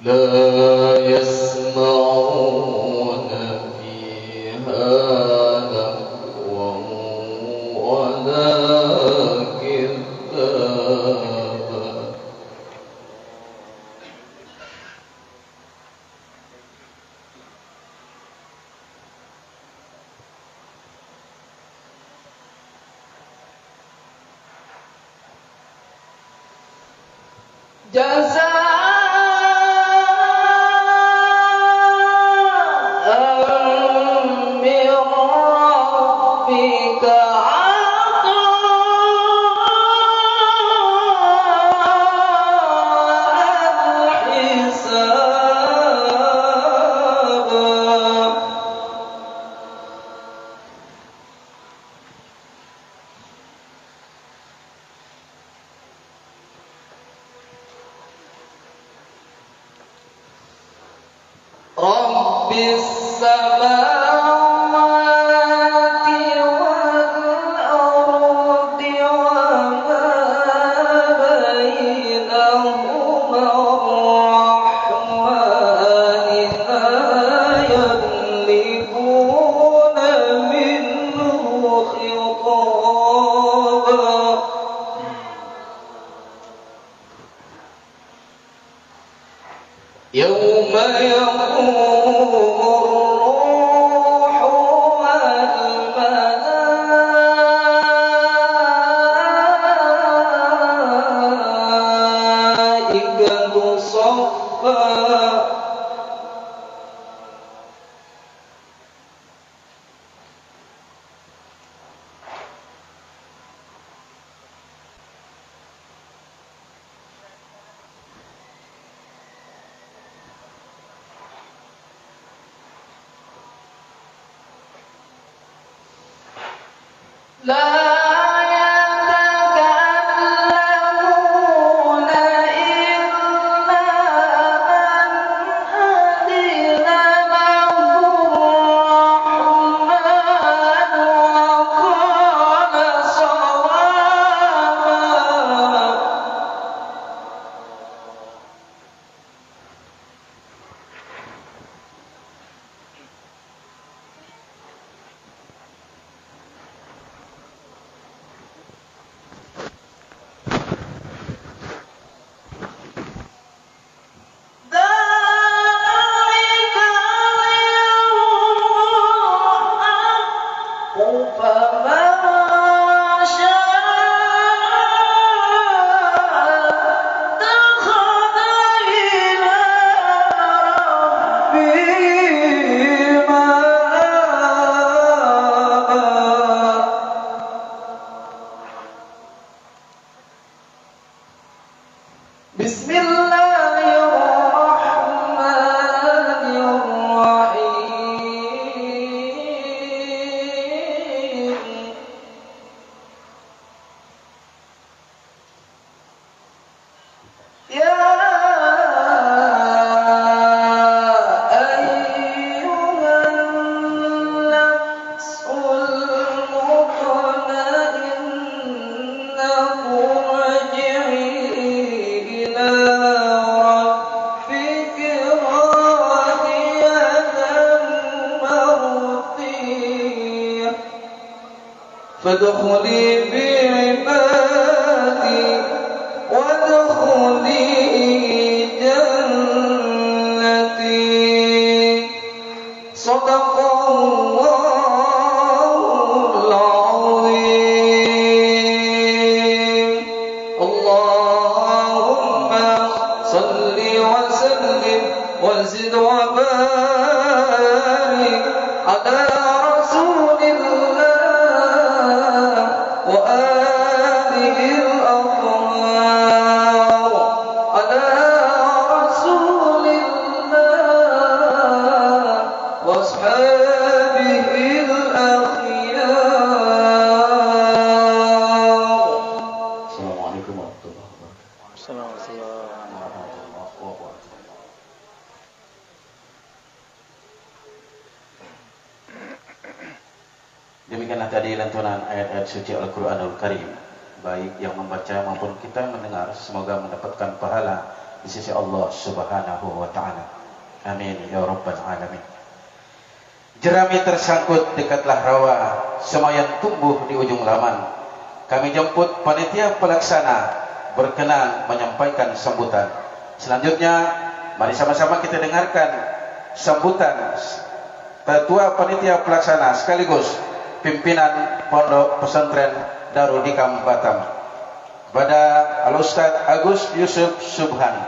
لا يسمعون فيها لغوا ولا كذابا رب السماوات والأرض وما بينهما الرحمن لا يملكون منه خطابا يوم يقوم الروح والملائكة صفا لا يتكلمون إلا من أذن له الرحمن وقال صوابا فادخلي في عبادي وادخلي جنتي. صدق الله العظيم. اللهم صل وسلم وزد وبارك على رسول الله وآله الأطهار، على رسول الله وأصحابه الأخيار. السلام عليكم ورحمة الله وبركاته. السلام Demikianlah tadi lantunan ayat-ayat suci Al-Quranul Karim, baik yang membaca maupun kita mendengar, semoga mendapatkan pahala di sisi Allah Subhanahu wa Ta'ala. Amin ya Rabbal Alamin. Jerami tersangkut dekatlah rawa, semayan tumbuh di ujung laman. Kami jemput panitia pelaksana berkenan menyampaikan sambutan. Selanjutnya, mari sama-sama kita dengarkan sambutan Ketua Panitia Pelaksana sekaligus pimpinan Pondok Pesantren Darul Hikam Batam, pada Al-Ustaz Agus Yusuf Subhan.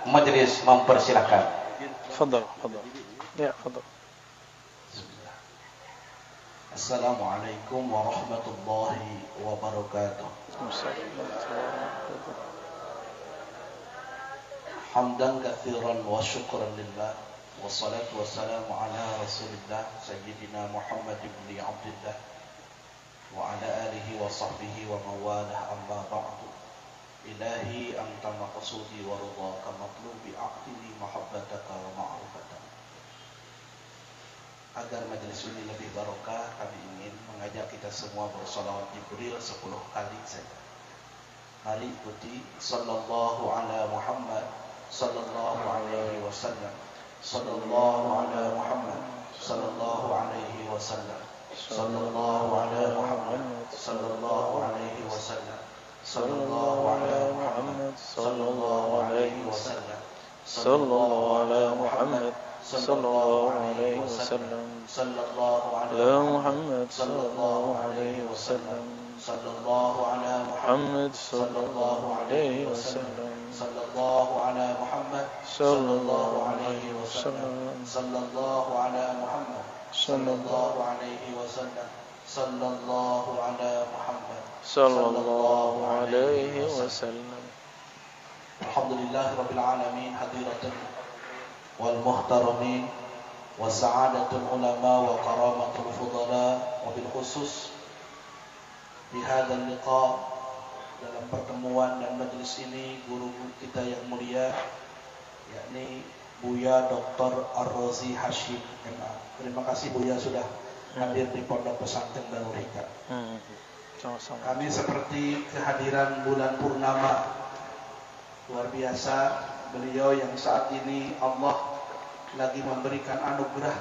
Majelis mempersilahkan. Fadal. Ya, fadal. Assalamualaikum warahmatullahi wabarakatuh. Hamdan katsiran wa syukran lillah, wassalatu wassalamu ala rasulillah sayyidina Muhammad ibn Abdullah wa ala alihi wa sahbihi wa mawalah, amma ba'du. Ilahi anta maqsudi wa ridhaka matlubi aqtini mahabbataka wa ma'rifataka. Agar majelis ini lebih barokah, kami ingin mengajak kita semua bersolawat Jibril 10 kali saja. Mari ikuti. Sallallahu ala Muhammad, sallallahu alaihi wasallam, sallallahu ala Muhammad, sallallahu alaihi wasallam, sallallahu ala Muhammad, sallallahu alaihi wasallam, sallallahu ala Muhammad, sallallahu alaihi wasallam, sallallahu ala Muhammad, sallallahu alaihi wasallam, sallallahu ala Muhammad, sallallahu alaihi wasallam, sallallahu ala Muhammad, sallallahu alaihi wasallam, sallallahu ala Muhammad, sallallahu alaihi wasallam, sallallahu ala Muhammad, sallallahu alaihi wasallam, sallallahu ala Muhammad, sallallahu alaihi wasallam. Alhamdulillahirabbil alamin, hadiratan wal muhtaramin wa sa'adatul ulama wa karamatul fudala, wa bil khusus di hadzal liqa, dalam pertemuan dan majelis ini, guru kita yang mulia yakni Buya Dr. Ar-Razi Hashim MA. Terima kasih Buya sudah hadir di Pondok Pesantren Darul Hikam. Kami seperti kehadiran bulan purnama. Luar biasa beliau yang saat ini Allah lagi memberikan anugerah,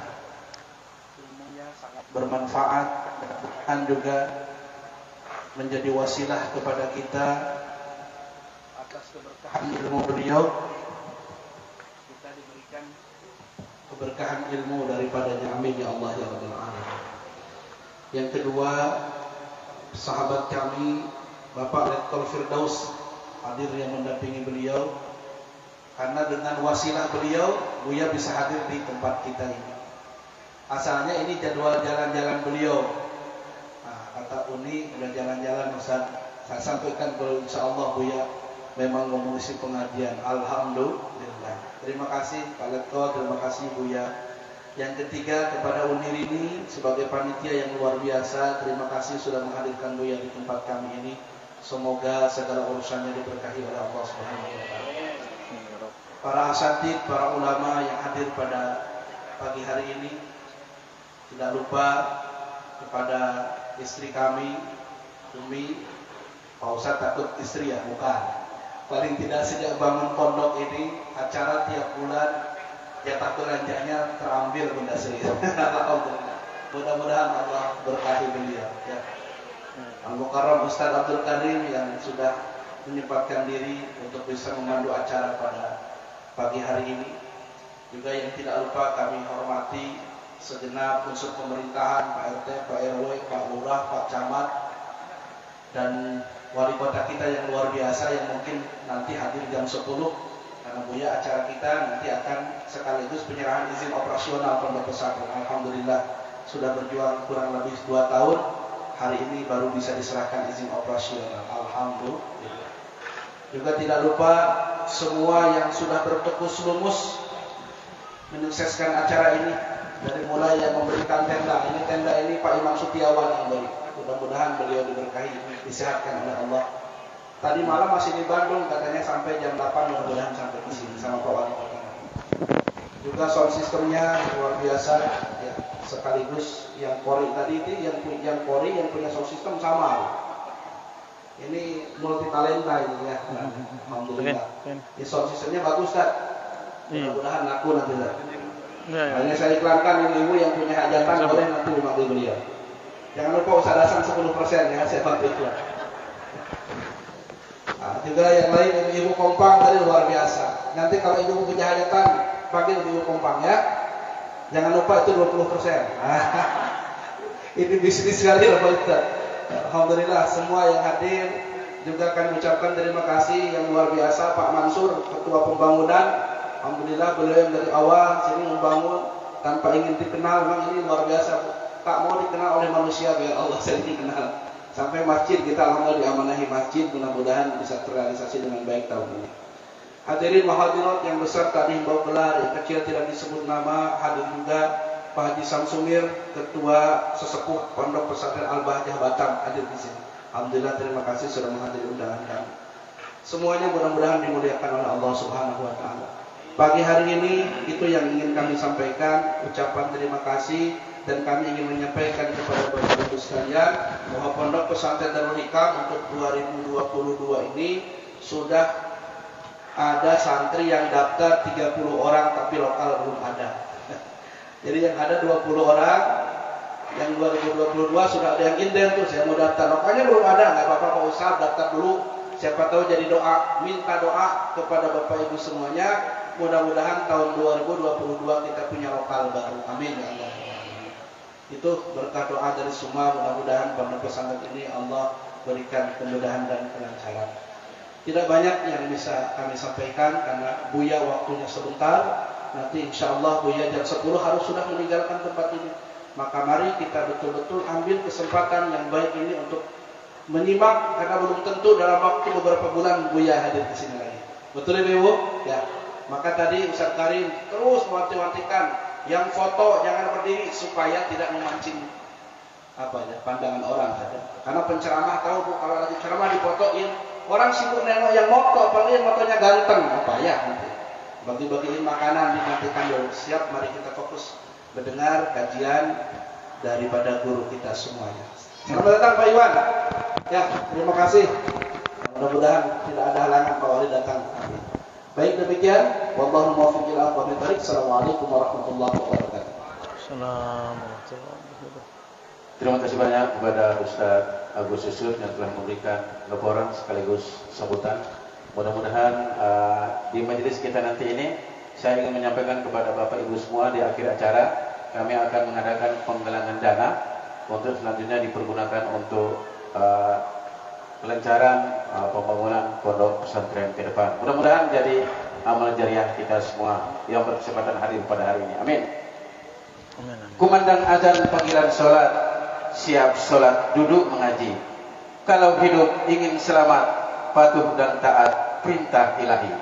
ilmunya sangat bermanfaat dan juga menjadi wasilah kepada kita. Atas keberkahan ilmu beliau, kita diberikan keberkahan ilmu daripadanya. Amin ya Allah ya Rabbal Alamin. Yang kedua, sahabat kami Bapak Letkol Firdaus hadir yang mendampingi beliau, karena dengan wasilah beliau Buya bisa hadir di tempat kita ini. Asalnya ini jadwal jalan-jalan beliau. Nah, kata Uni udah jalan-jalan Ustaz. Saya sampaikan kalau insyaallah Buya memang mengisi pengajian. Alhamdulillah. Terima kasih Pak Letkol, terima kasih Buya. Yang ketiga, kepada Unir ini sebagai panitia yang luar biasa, terima kasih sudah menghadirkan Buya di tempat kami ini. Semoga segala urusannya diberkahi oleh Allah Subhanahu wa taala. Para asatid, para ulama yang hadir pada pagi hari ini, tidak lupa kepada istri kami, Umi. Pak Ustaz takut istri ya? Bukan. Paling tidak sejak bangun pondok ini, acara tiap bulan jatah belanjanya terambil Bunda Sri. Alhamdulillah. Mudah-mudahan Allah berkahi beliau ya. Al-Mukarram Ustaz Abdul Karim yang sudah menyempatkan diri untuk bisa memandu acara pada pagi hari ini. Juga yang tidak lupa kami hormati segenap unsur pemerintahan, Pak RT, Pak RW, Pak Lurah, Pak Camat, dan wali kota kita yang luar biasa yang mungkin nanti hadir jam 10 karena Buya acara kita nanti akan sekaligus penyerahan izin operasional pondok pesantren. Alhamdulillah sudah berjuang kurang lebih 2 tahun, hari ini baru bisa diserahkan izin operasional. Alhamdulillah. Juga tidak lupa semua yang sudah bertekus lumus menyukseskan acara ini, dari mulai yang memberikan tenda. Ini tenda ini Pak Imam Sutiawan yang beri. Mudah-mudahan beliau diberkahi, disehatkan oleh Allah. Tadi malam masih di Bandung, katanya sampai jam 8, mudah-mudahan sampai ke sini sama Pak Wali Kota. Juga sound systemnya luar biasa, ya, sekaligus yang Kori tadi itu yang Kori yang punya sound system sama. Ini multi talenta ini ya. Alhamdulillah. Ya, sound systemnya bagus kan? Mudah-mudahan laku nanti lah. Hanya saya iklankan ibu-ibu yang punya hajatan boleh nanti dipanggil beliau. Jangan lupa usadasan 10% ya, saya bantu iklan. Nah, juga yang lain ibu kompang tadi luar biasa. Nanti kalau ibu punya hajatan panggil ibu kompang ya. Jangan lupa itu 20%. Ini bisnis sekali loh Pak Ustaz. Alhamdulillah semua yang hadir juga kami ucapkan terima kasih yang luar biasa Pak Mansur, Ketua Pembangunan. Alhamdulillah beliau yang dari awal sini membangun tanpa ingin dikenal, memang ini luar biasa. Tak mau dikenal oleh manusia, biar Allah sendiri dikenal. Sampai masjid kita alhamdulillah diamanahi masjid, mudah-mudahan bisa terrealisasi dengan baik tahun ini. Hadirin wa hadirat yang besar tadi himbau gelar, yang kecil tidak disebut nama, hadir juga Pak Haji Samsumir, Ketua Sesepuh Pondok Pesantren Al-Bahjah Batam, hadir di sini. Alhamdulillah terima kasih sudah menghadiri undangan kami. Semuanya mudah-mudahan dimuliakan oleh Allah Subhanahu wa taala. Pagi hari ini itu yang ingin kami sampaikan, ucapan terima kasih, dan kami ingin menyampaikan kepada Bapak Ibu sekalian bahwa Pondok Pesantren Darul Hikam untuk 2022 ini sudah ada santri yang daftar 30 orang tapi lokal belum ada. Jadi yang ada 20 orang, yang 2022 sudah ada yang inden tuh, saya mau daftar, lokalnya belum ada, nggak apa-apa Pak Ustaz, daftar dulu. Siapa tahu jadi doa, minta doa kepada Bapak Ibu semuanya, mudah-mudahan tahun 2022 kita punya lokal baru. Amin ya Allah. Itu berkah doa dari semua, mudah-mudahan pondok pesantren ini Allah berikan kemudahan dan kelancaran. Tidak banyak yang bisa kami sampaikan karena Buya waktunya sebentar. Nanti insya Allah Buya jam 10 harus sudah meninggalkan tempat ini. Maka mari kita betul-betul ambil kesempatan yang baik ini untuk menyimak, karena belum tentu dalam waktu beberapa bulan Buya hadir di sini lagi. Betul Ibu? Ya. Maka tadi Ustaz Karim terus mewanti-wantikan yang foto jangan berdiri supaya tidak memancing pandangan orang saja. Karena penceramah tahu Bu, kalau lagi ceramah difotoin, orang sibuk nengok yang moto, apalagi yang motonya ganteng, nanti. Bagi-bagiin makanan dinantikan dulu. Siap, mari kita fokus mendengar kajian daripada guru kita semuanya. Selamat datang Pak Iwan. Ya, terima kasih. Mudah-mudahan tidak ada halangan Pak Wali datang. Amin. Baik demikian, wallahu muwaffiq ila aqwamit thoriq. Assalamualaikum warahmatullahi wabarakatuh. Assalamualaikum. Terima kasih banyak kepada Ustaz Agus Yusuf yang telah memberikan laporan sekaligus sambutan. Mudah-mudahan di majelis kita nanti ini saya ingin menyampaikan kepada Bapak Ibu semua di akhir acara kami akan mengadakan penggalangan dana untuk selanjutnya dipergunakan untuk kelancaran pembangunan pondok pesantren ke depan. Mudah-mudahan jadi amal jariah kita semua yang berkesempatan hadir pada hari ini. Amin. Kumandang azan panggilan sholat, siap sholat duduk mengaji. Kalau hidup ingin selamat, patuh dan taat perintah ilahi.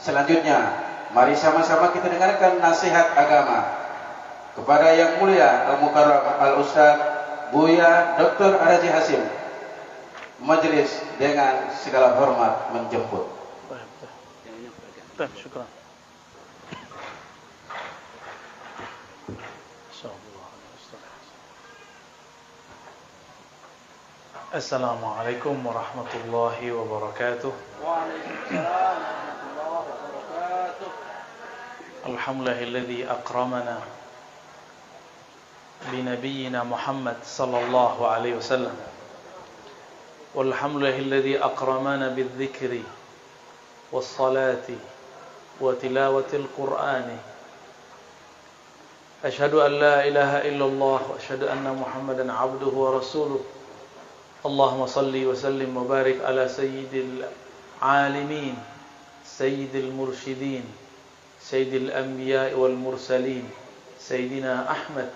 Selanjutnya, mari sama-sama kita dengarkan nasihat agama kepada yang mulia Al-Mukarram Al-Ustaz Buya Dr. Araji Hasim. Majelis dengan segala hormat menjemput. Baik, syukur. Assalamualaikum warahmatullahi wabarakatuh. Waalaikumsalam warahmatullahi wabarakatuh. Alhamdulillahilladzi akramana bi nabiyyina Muhammad sallallahu alaihi wasallam walhamdulillahilladzi akramana bidzikri wassalati wa tilawatil qur'ani. Asyhadu an la ilaha illallah wa asyhadu anna Muhammadan abduhu wa rasuluh. Allahumma salli wa sallim wa barik ala sayyidil alimin, sayyidil mursyidin, sayyidil anbiya wal mursalin, sayyidina Ahmad,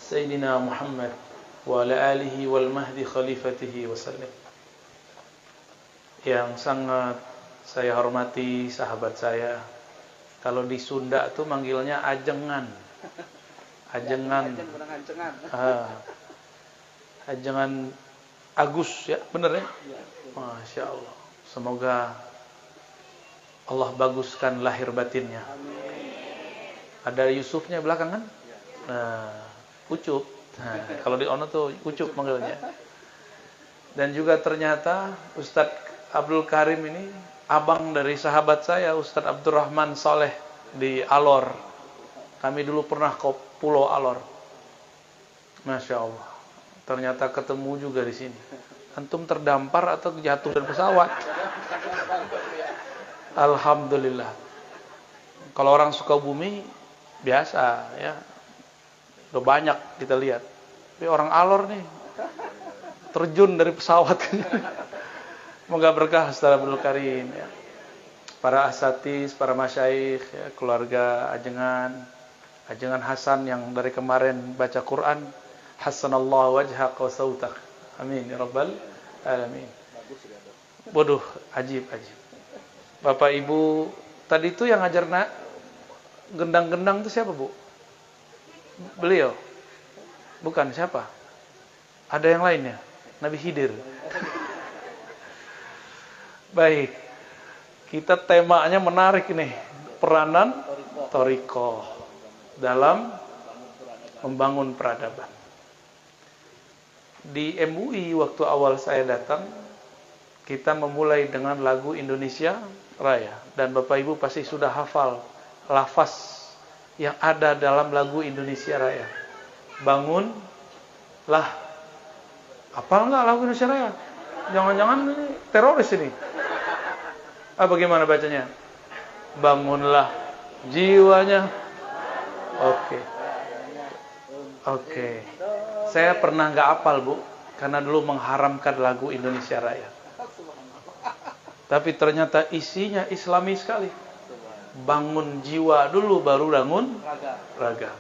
sayyidina Muhammad wa ala alihi wal mahdi khalifatihi wa sallim. Yang sangat saya hormati sahabat saya, kalau di Sunda tuh manggilnya ajengan. Ajengan. Ajengan Agus ya, bener ya? Masya Allah. Semoga Allah baguskan lahir batinnya. Ada Yusufnya belakangan? Nah, Ucup. Nah, kalau di Ono tuh Ucup manggilnya. Dan juga ternyata Ustadz Abdul Karim ini abang dari sahabat saya, Ustadz Abdurrahman Saleh di Alor. Kami dulu pernah ke Pulau Alor. Masya Allah. Ternyata ketemu juga di sini. Antum terdampar atau jatuh dari pesawat? Alhamdulillah. Kalau orang Sukabumi biasa ya, udah banyak kita lihat. Tapi orang Alor nih terjun dari pesawat. Semoga berkah Ustaz Abdul Karim ya. Para asatiz, para masyaikh ya, keluarga Ajengan Hasan yang dari kemarin baca Quran. Hasanallahu wajhak wa sautak. Amin ya rabbal alamin. Bodoh, ajib. Bapak Ibu, tadi itu yang ngajar gendang-gendang itu siapa, Bu? Beliau? Bukan, siapa? Ada yang lainnya? Nabi Khidir. Baik. Kita temanya menarik nih. Peranan Thariqah dalam membangun peradaban. Di MUI waktu awal saya datang, kita memulai dengan lagu Indonesia Raya. Dan Bapak Ibu pasti sudah hafal lafaz yang ada dalam lagu Indonesia Raya. Bangunlah. Hafal nggak lagu Indonesia Raya? Jangan-jangan ini teroris ini. Bagaimana bacanya? Bangunlah jiwanya. Oke. Saya pernah nggak hafal, Bu, karena dulu mengharamkan lagu Indonesia Raya. Tapi ternyata isinya Islami sekali. Bangun jiwa dulu, baru bangun raga.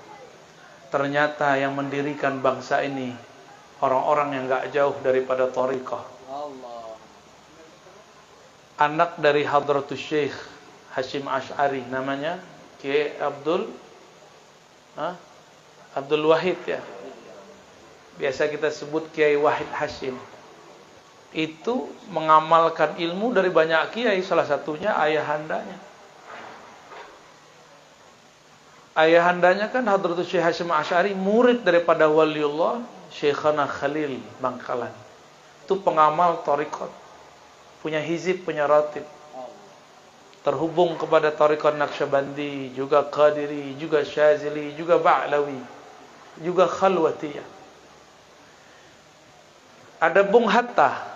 Ternyata yang mendirikan bangsa ini orang-orang yang nggak jauh daripada Thariqah. Anak dari Hadratus Syekh Hashim Asy'ari, namanya Kiai Abdul Wahid ya. Biasa kita sebut Kiai Wahid Hashim. Itu mengamalkan ilmu dari banyak kiai, salah satunya ayahandanya. Ayahandanya kan Hadratus Syekh Hashim Asy'ari, murid daripada waliullah Syekhana Khalil Bangkalan. Itu pengamal thariqat. Punya hizib, punya ratib. Terhubung kepada thariqat Naqsyabandi, juga Qadiri, juga Syazili, juga Ba'lawi, juga Khalwatiyah. Ada Bung Hatta.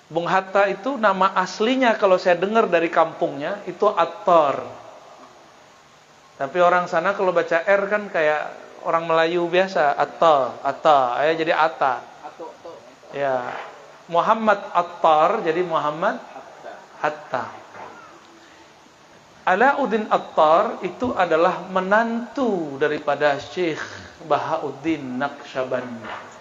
Bung Hatta itu nama aslinya kalau saya dengar dari kampungnya itu Attar. Tapi orang sana kalau baca R kan kayak orang Melayu biasa, Atta, jadi Atta. Ya. Muhammad Attar jadi Muhammad Hatta. Alauddin Attar itu adalah menantu daripada Syekh Bahauddin Naqsyabandi.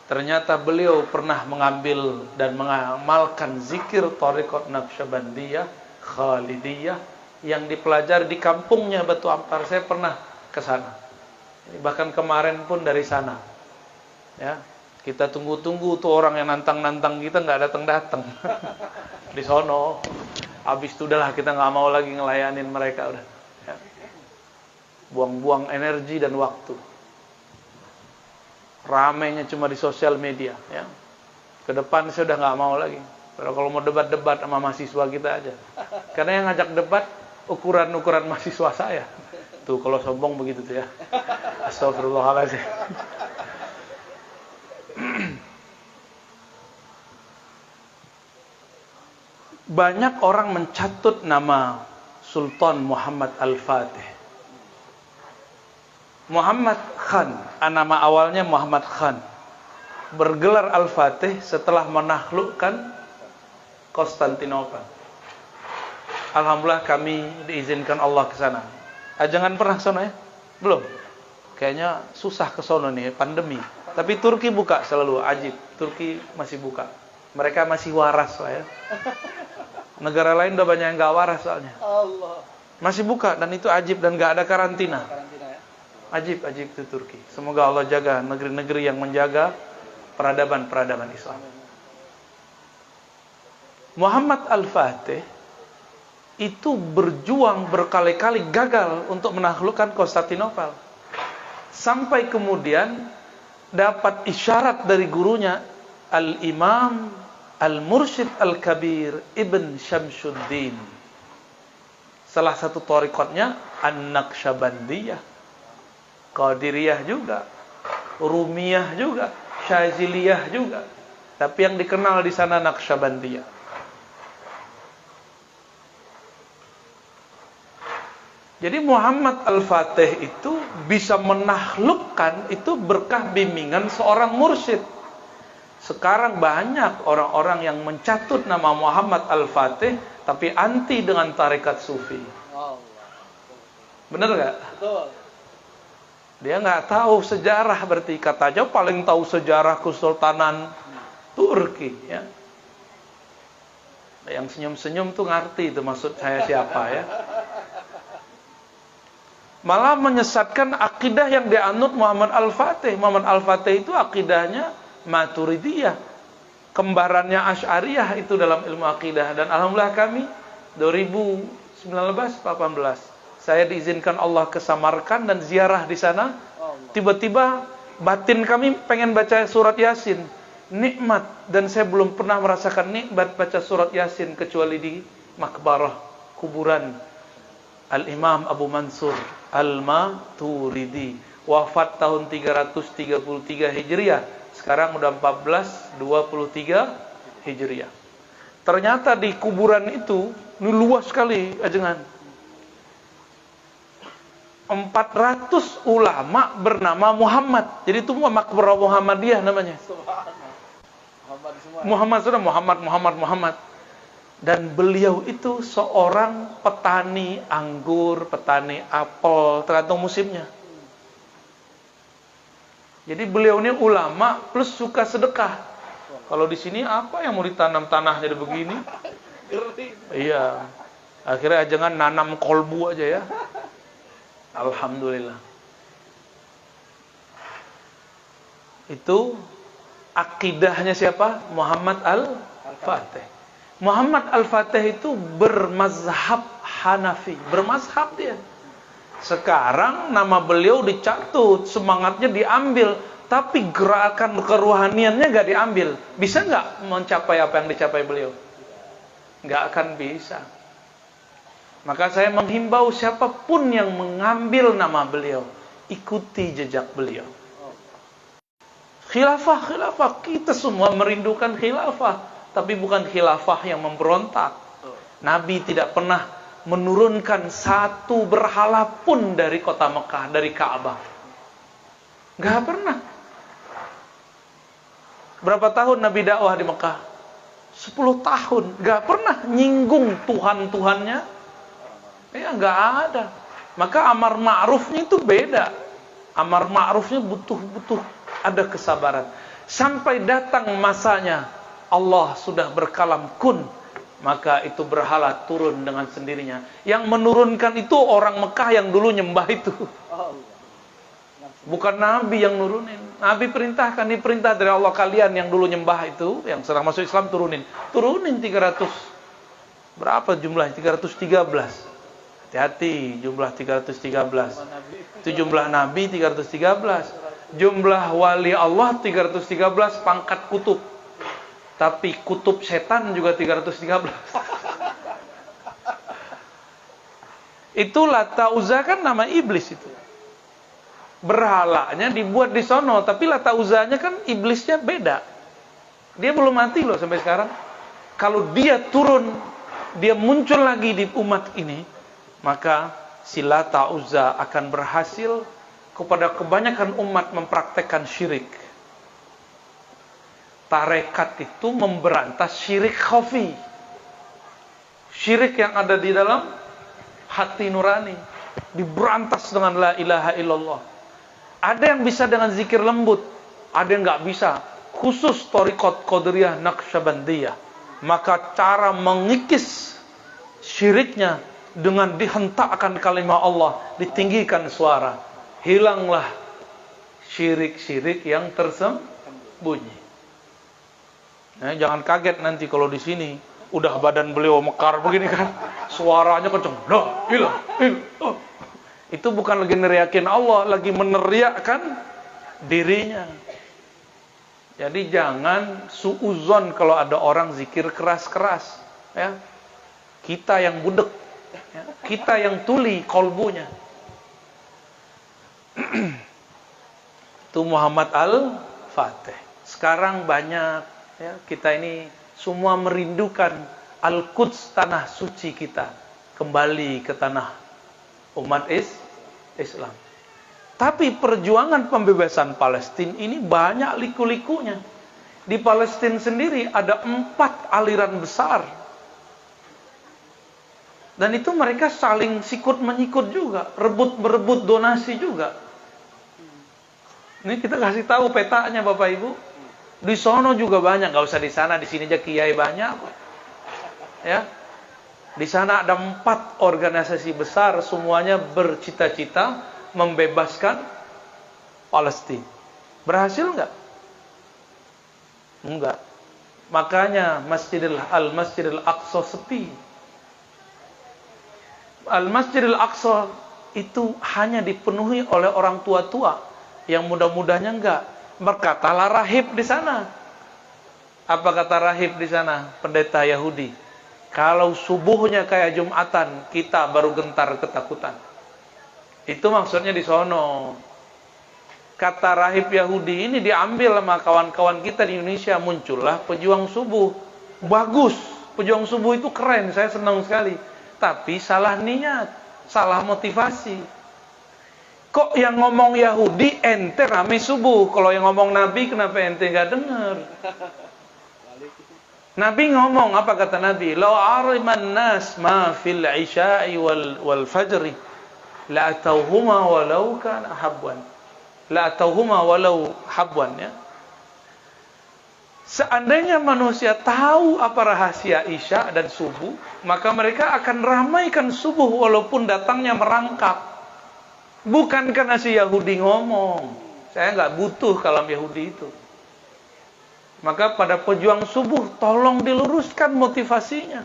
Ternyata beliau pernah mengambil dan mengamalkan zikir Thariqat Naqsyabandiyah, Khalidiyah yang dipelajari di kampungnya Batu Ampar. Saya pernah ke sana. Bahkan kemarin pun dari sana. Ya, kita tunggu-tunggu tuh orang yang nantang-nantang kita nggak datang-datang. Di sono. Habis itu udahlah kita nggak mau lagi ngelayanin mereka udah. Ya. Buang-buang energi dan waktu. Ramainya cuma di sosial media ya. Ke depan saya udah nggak mau lagi. Kalau mau debat-debat sama mahasiswa kita aja. Karena yang ngajak debat ukuran-ukuran mahasiswa saya. Tuh kalau sombong begitu tuh ya. Astagfirullahaladzim. banyak orang mencatut nama Sultan Muhammad Al-Fatih. Muhammad Khan, nama awalnya Muhammad Khan, bergelar Al-Fatih setelah menaklukkan Konstantinopel. Alhamdulillah kami diizinkan Allah ke sana. Jangan pernah ke sana ya? Belum. Kayaknya susah ke sana nih, pandemi. Tapi Turki buka selalu, ajib. Turki masih buka. Mereka masih waras lah ya. Negara lain udah banyak yang gak waras soalnya. Masih buka dan itu ajib dan gak ada karantina. Ajib itu Turki. Semoga Allah jaga negeri-negeri yang menjaga peradaban-peradaban Islam. Muhammad Al-Fatih itu berjuang berkali-kali gagal untuk menaklukkan Konstantinopel. Sampai kemudian dapat isyarat dari gurunya Al-Imam Al-Mursyid Al-Kabir Ibn Syamsuddin. Salah satu thariqatnya An-Naqsyabandiyah, Qadiriyah juga, Rumiyah juga, Syaziliyah juga. Tapi yang dikenal di sana Naqsyabandiyah. Jadi Muhammad Al-Fatih itu bisa menaklukkan itu berkah bimbingan seorang mursyid. Sekarang banyak orang-orang yang mencatut nama Muhammad Al-Fatih tapi anti dengan tarekat sufi. Benar gak? Betul. Dia nggak tahu sejarah, berarti katanya paling tahu sejarah Kesultanan Turki ya. Yang senyum-senyum tuh ngerti itu maksud saya siapa ya. Malah menyesatkan akidah yang dianut Muhammad Al-Fatih. Muhammad Al-Fatih itu akidahnya Maturidiyah, kembarannya Asy'ariyah itu dalam ilmu akidah. Dan alhamdulillah kami 2019-18 saya diizinkan Allah ke Samarkand dan ziarah di sana. Tiba-tiba batin kami pengen baca surat Yasin. Nikmat, dan saya belum pernah merasakan nikmat baca surat Yasin kecuali di makbarah kuburan Al-Imam Abu Mansur Al-Maturidi, wafat tahun 333 Hijriah. Sekarang udah 1423 Hijriah. Ternyata di kuburan itu, ini luas sekali ajengan. 400 ulama bernama Muhammad. Jadi itu makbarah Muhammadiyah namanya. Muhammad. Dan beliau itu seorang petani anggur, petani apel, tergantung musimnya. Jadi beliau ini ulama plus suka sedekah. Kalau di sini apa yang mau ditanam tanah jadi begini? Iya. Akhirnya jangan nanam kolbu aja ya. Alhamdulillah. Itu akidahnya siapa? Muhammad Al-Fatih. Muhammad Al-Fatih itu bermazhab Hanafi, bermazhab dia. Sekarang nama beliau dicatut, semangatnya diambil, tapi gerakan keruhaniannya gak diambil. Bisa gak mencapai apa yang dicapai beliau? Gak akan bisa. Maka saya menghimbau siapapun yang mengambil nama beliau, ikuti jejak beliau. Khilafah, kita semua merindukan khilafah. Tapi bukan khilafah yang memberontak. Nabi tidak pernah menurunkan satu berhala pun dari kota Mekah, dari Ka'bah. Gak pernah. Berapa tahun Nabi dakwah di Mekah? 10 tahun. Gak pernah nyinggung Tuhan-Tuhannya. Ya gak ada. Maka amar ma'rufnya itu beda. Amar ma'rufnya butuh ada kesabaran. Sampai datang masanya Allah sudah berkalam kun, maka itu berhala turun dengan sendirinya. Yang menurunkan itu orang Mekah yang dulu nyembah itu. Bukan Nabi yang nurunin. Nabi perintahkan, ini perintah dari Allah, kalian yang dulu nyembah itu, yang sedang masuk Islam turunin. Turunin 300. Berapa jumlahnya? 313. Hati-hati jumlah 313. Itu jumlah Nabi 313. Jumlah wali Allah 313 pangkat kutub. Tapi kutub setan juga 313. Itu Lata Uzza kan nama iblis itu. Berhalanya dibuat di sono, tapi Lata Uzzanya kan iblisnya beda. Dia belum mati loh sampai sekarang. Kalau dia turun dia muncul lagi di umat ini, maka si Lata Uzza akan berhasil kepada kebanyakan umat mempraktekkan syirik. Tarekat itu memberantas syirik khafi, syirik yang ada di dalam hati nurani, diberantas dengan la ilaha illallah. Ada yang bisa dengan zikir lembut, ada yang nggak bisa. Khusus Thariqat Qadiriyah Naqsyabandiyah, maka cara mengikis syiriknya dengan dihentakkan kalimat Allah, ditinggikan suara, hilanglah syirik-syirik yang tersembunyi. Nah, jangan kaget nanti kalau di sini udah badan beliau mekar begini kan, suaranya kenceng, la ilaha illallah. Itu bukan lagi neriakin Allah, lagi meneriakkan dirinya. Jadi jangan suuzon kalau ada orang zikir keras-keras, ya. Kita yang budek, ya. Kita yang tuli kolbunya. Itu Muhammad Al-Fatih. Sekarang banyak, ya, kita ini semua merindukan Al-Quds, tanah suci kita, kembali ke tanah umat Islam. Tapi perjuangan pembebasan Palestina ini banyak liku-likunya. Di Palestina sendiri ada 4 aliran besar. Dan itu mereka saling sikut-menyikut juga, rebut-berebut donasi juga. Ini kita kasih tahu petanya Bapak Ibu. Di sono juga banyak, nggak usah di sana, di sini aja kiai banyak. Ya. Di sana ada 4 organisasi besar, semuanya bercita-cita membebaskan Palestina. Berhasil enggak? Enggak. Makanya Al-Masjidil Aqsa sepi. Al-Masjidil Aqsa itu hanya dipenuhi oleh orang tua-tua, yang muda-mudanya enggak. Berkatalah rahib di sana. Apa kata rahib di sana? Pendeta Yahudi. Kalau subuhnya kayak Jumatan, kita baru gentar ketakutan. Itu maksudnya di sono. Kata rahib Yahudi ini diambil sama kawan-kawan kita di Indonesia. Muncullah pejuang subuh. Bagus, pejuang subuh itu keren, saya senang sekali. Tapi salah niat, salah motivasi. Kok yang ngomong Yahudi ente rame subuh, kalau yang ngomong Nabi kenapa ente gak dengar? Nabi ngomong, apa kata Nabi? Law ariman nas ma fil isya'i wal fajri la atauhuma walau kana habwan. La atauhuma walau habwan, ya. Seandainya manusia tahu apa rahasia isya dan subuh, maka mereka akan ramaikan subuh walaupun datangnya merangkak. Bukan karena si Yahudi ngomong. Saya nggak butuh kalam Yahudi itu. Maka pada pejuang subuh tolong diluruskan motivasinya.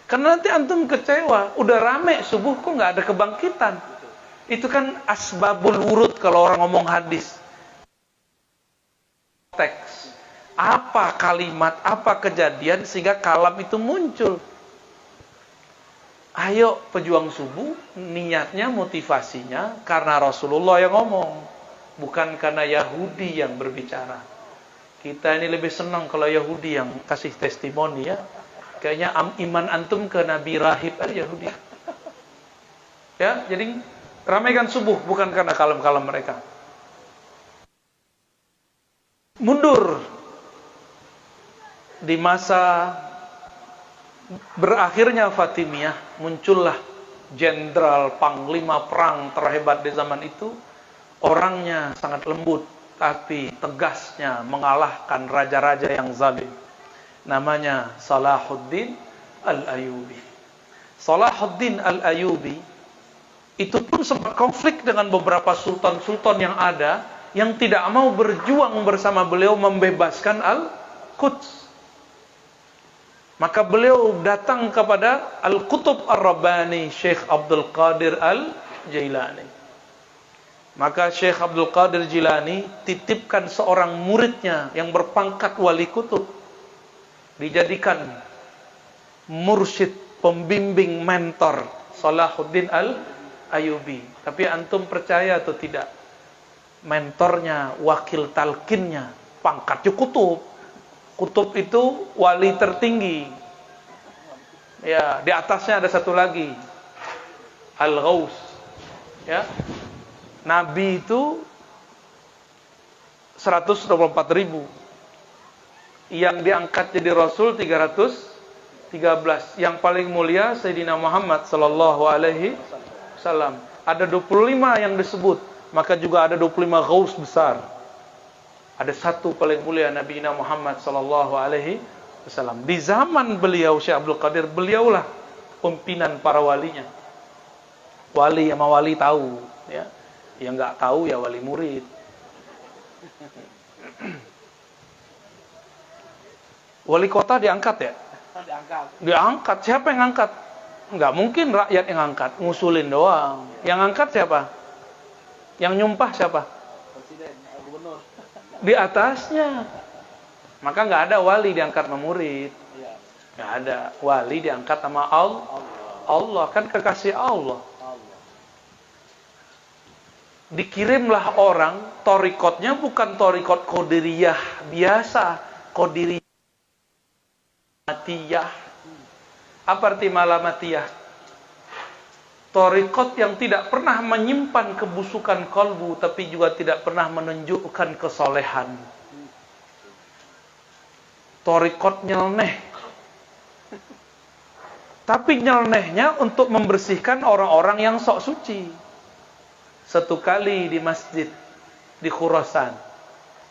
Karena nanti antum kecewa, udah rame subuh kok nggak ada kebangkitan. Itu kan asbabul wurud kalau orang ngomong hadis. Teks. Apa kalimat, apa kejadian sehingga kalam itu muncul. Ayo pejuang subuh, niatnya, motivasinya karena Rasulullah yang ngomong, bukan karena Yahudi yang berbicara. Kita ini lebih senang kalau Yahudi yang kasih testimoni, ya. Kayaknya iman antum ke Nabi Rahib aja Yahudi. Ya, jadi ramaikan subuh bukan karena kalam-kalam mereka. Mundur di masa berakhirnya Fatimiyah, muncullah jenderal panglima perang terhebat di zaman itu. Orangnya sangat lembut, tapi tegasnya mengalahkan raja-raja yang zalim. Namanya Salahuddin Al-Ayyubi. Salahuddin Al-Ayyubi itu pun sempat konflik dengan beberapa sultan-sultan yang ada, yang tidak mau berjuang bersama beliau membebaskan Al-Quds. Maka beliau datang kepada Al-Qutub Ar-Rabbani, Syekh Abdul Qadir Al-Jailani. Maka Syekh Abdul Qadir Jilani titipkan seorang muridnya yang berpangkat wali kutub, dijadikan mursyid, pembimbing, mentor Salahuddin Al-Ayyubi. Tapi antum percaya atau tidak? Mentornya, wakil talkinnya, pangkatnya kutub. Kutub itu wali tertinggi. Ya, di atasnya ada satu lagi. Al-Ghaus. Ya. Nabi itu 124.000. Yang diangkat jadi Rasul 313. Yang paling mulia Sayyidina Muhammad sallallahu alaihi wasallam. Ada 25 yang disebut, maka juga ada 25 Ghaus besar. Ada satu paling mulia Nabi Muhammad sallallahu alaihi wasallam. Di zaman beliau Syekh Abdul Qadir, beliaulah pimpinan para walinya. Wali sama wali tahu, ya. Yang enggak tahu ya wali murid. Wali kota diangkat ya? Diangkat. Siapa yang angkat? Enggak mungkin rakyat yang angkat, ngusulin doang. Yang angkat siapa? Yang nyumpah siapa? Presiden, gubernur. Di atasnya. Maka enggak ada wali diangkat sama murid. Enggak ada. Wali diangkat sama Allah, kan kekasih Allah. Dikirimlah orang, torikotnya bukan torikot Qadiriyah biasa, Qadiriyah Malamatiyah. Apa arti Malamatiyah? Torikot yang tidak pernah menyimpan kebusukan kalbu, tapi juga tidak pernah menunjukkan kesolehan. Torikot nyeleneh, tapi nyelenehnya untuk membersihkan orang-orang yang sok suci. Satu kali di masjid di Khurasan,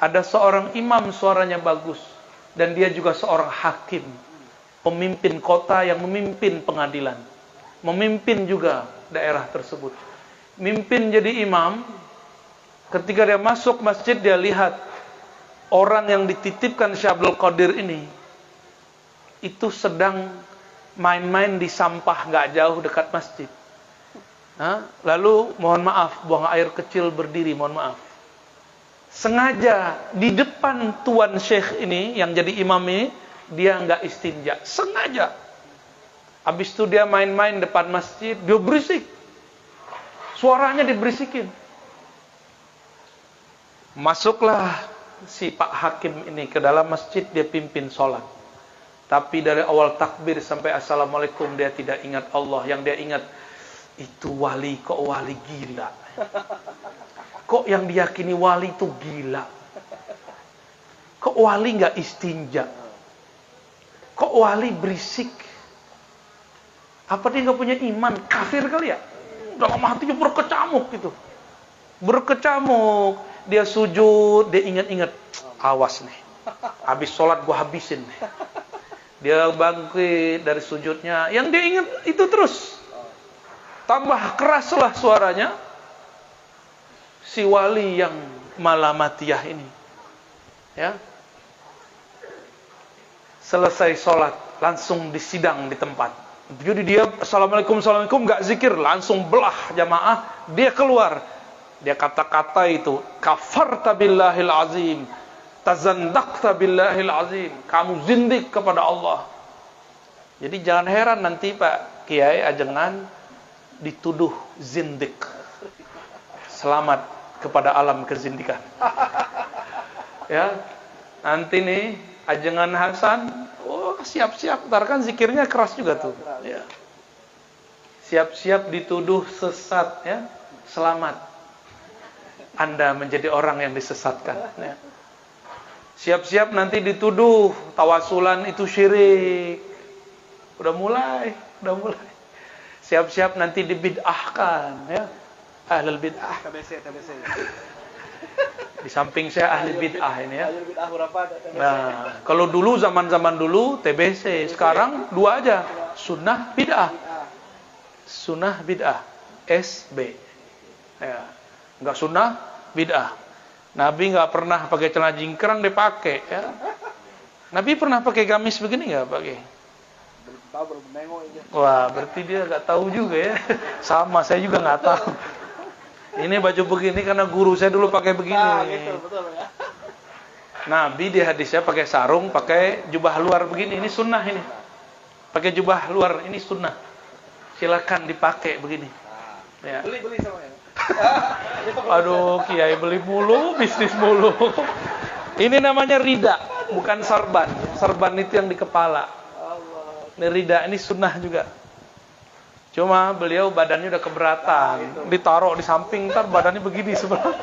ada seorang imam suaranya bagus, dan dia juga seorang hakim, pemimpin kota yang memimpin pengadilan, memimpin juga daerah tersebut. Mimpin jadi imam. Ketika dia masuk masjid, dia lihat orang yang dititipkan Syekh Abdul Qadir ini itu sedang main-main di sampah gak jauh dekat masjid. Lalu mohon maaf, buang air kecil berdiri, mohon maaf. Sengaja di depan tuan syekh ini yang jadi imam ini, dia nggak istinja, sengaja. Habis itu dia main-main depan masjid, dia berisik, suaranya diberisikin. Masuklah si Pak Hakim ini ke dalam masjid, dia pimpin sholat. Tapi dari awal takbir sampai assalamualaikum dia tidak ingat Allah. Yang dia ingat, itu wali, kok wali gila. Kok yang diyakini wali itu gila. Kok wali nggak istinja. Kok wali berisik. Apa dia nggak punya iman? Kafir kali ya. Dalam hatinya berkecamuk gitu. Berkecamuk. Dia sujud, dia ingat-ingat, awas nih, habis sholat gua habisin nih. Dia bangkit dari sujudnya, yang dia ingat itu terus. Tambah keraslah suaranya si wali yang Malamatiyah ini. Ya. Selesai sholat, langsung disidang di tempat. Jadi dia assalamualaikum nggak zikir, langsung belah jamaah, dia keluar. Dia kata-kata itu, kafarta billahil azim, tazandaqta billahil azim, kamu zindik kepada Allah. Jadi jangan heran nanti Pak Kiai Ajengan dituduh zindik. Selamat kepada alam kezindikan. Ya, nanti nih Ajengan Hasan, oh siap-siap, ntar kan zikirnya keras juga tuh. Ya. Siap-siap dituduh sesat, ya. Selamat, Anda menjadi orang yang disesatkan. Ya. Siap-siap nanti dituduh tawasulan itu syirik. Udah mulai. Siap-siap nanti dibid'ahkan, ya. Ahlul bid'ah. TBC. Di samping saya ahli bid'ah ini ya. Ahli bid'ah berapa? Nah, kalau dulu zaman-zaman dulu TBC, sekarang dua aja. Sunnah bid'ah. Sunnah bid'ah. SB. Ya. Enggak sunnah bid'ah. Nabi enggak pernah pakai celana jingkrang dipakai ya. Nabi pernah pakai gamis begini enggak pakai? Belum nengok aja. Wah, berarti dia enggak tahu juga ya. Sama, saya juga enggak tahu. Ini baju begini karena guru saya dulu pakai begini. Nah, gitu, betul ya. Nabi di hadisnya pakai sarung, pakai jubah luar begini. Ini sunnah ini. Pakai jubah luar ini sunnah. Silakan dipakai begini. Ya. Beli sama ya. Aduh, Kiai beli mulu, bisnis mulu. Ini namanya rida, bukan sarban. Sarban itu yang di kepala. Ini rida ini sunnah juga. Cuma beliau badannya udah keberatan. Ditaruh di samping, ntar badannya begini sebelah.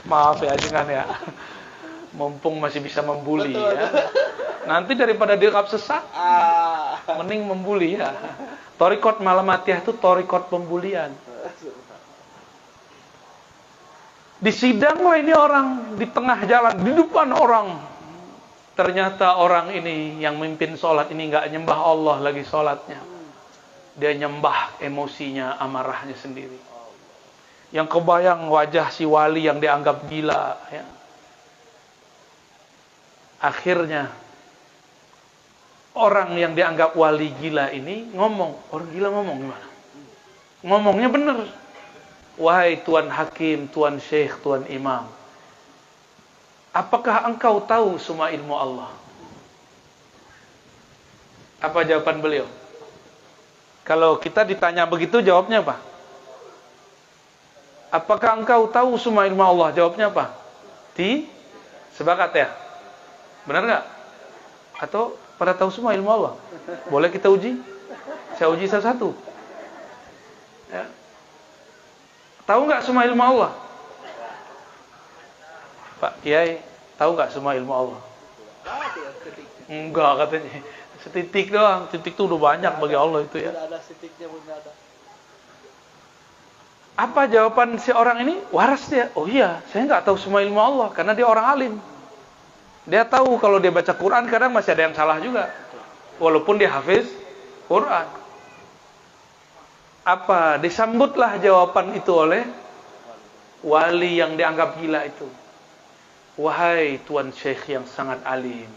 Maaf ya, jangan ya. Mumpung masih bisa membuli ya. Nanti daripada dianggap sesat, mending membuli ya. Torikot Malamatiyah itu torikot pembulian. Di sidang lah ini orang, di tengah jalan, di depan orang. Ternyata orang ini yang mimpin sholat ini nggak nyembah Allah lagi sholatnya. Dia nyembah emosinya, amarahnya sendiri. Yang kebayang wajah si wali yang dianggap gila. Ya. Akhirnya, orang yang dianggap wali gila ini ngomong. Orang gila ngomong gimana? Ngomongnya benar. Wahai Tuan Hakim, Tuan Syekh, Tuan Imam. Apakah engkau tahu semua ilmu Allah? Apa jawaban beliau? Kalau kita ditanya begitu, jawabnya apa? Apakah engkau tahu semua ilmu Allah? Jawabnya apa? Sepakat ya? Benar nggak? Atau pada tahu semua ilmu Allah? Boleh kita uji? Saya uji satu-satu. Ya. Tahu nggak semua ilmu Allah? Pak Kiai, tahu nggak semua ilmu Allah? Enggak katanya. Setitik doang. Titik itu udah banyak bagi Allah itu ya. Tidak ada titiknya pun ada. Apa jawaban si orang ini? Waras dia. Oh iya, saya nggak tahu semua ilmu Allah karena dia orang alim. Dia tahu kalau dia baca Quran kadang masih ada yang salah juga. Walaupun dia hafiz Quran. Apa? Disambutlah jawaban itu oleh wali yang dianggap gila itu. Wahai Tuan Syekh yang sangat alim,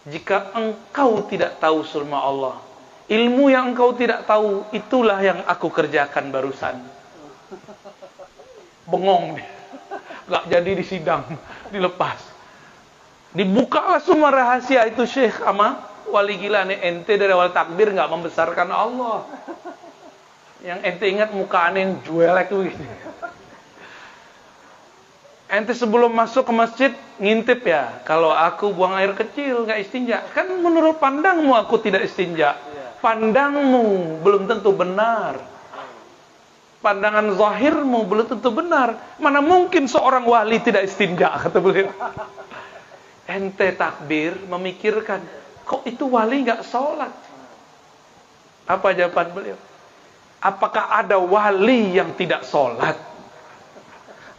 jika engkau tidak tahu semua Allah, ilmu yang engkau tidak tahu, itulah yang aku kerjakan barusan. Bengong dia. Gak jadi disidang, dilepas. Dibukalah semua rahasia itu Syekh sama wali gila nih. Ente dari awal takbir gak membesarkan Allah. Yang ente ingat muka aneh yang juelek begini. Ente sebelum masuk ke masjid ngintip ya, kalau aku buang air kecil nggak istinja, kan menurut pandangmu aku tidak istinja. Pandangmu belum tentu benar. Pandangan zahirmu belum tentu benar. Mana mungkin seorang wali tidak istinja, kata beliau. Ente takbir memikirkan, kok itu wali nggak sholat? Apa jawaban beliau? Apakah ada wali yang tidak sholat?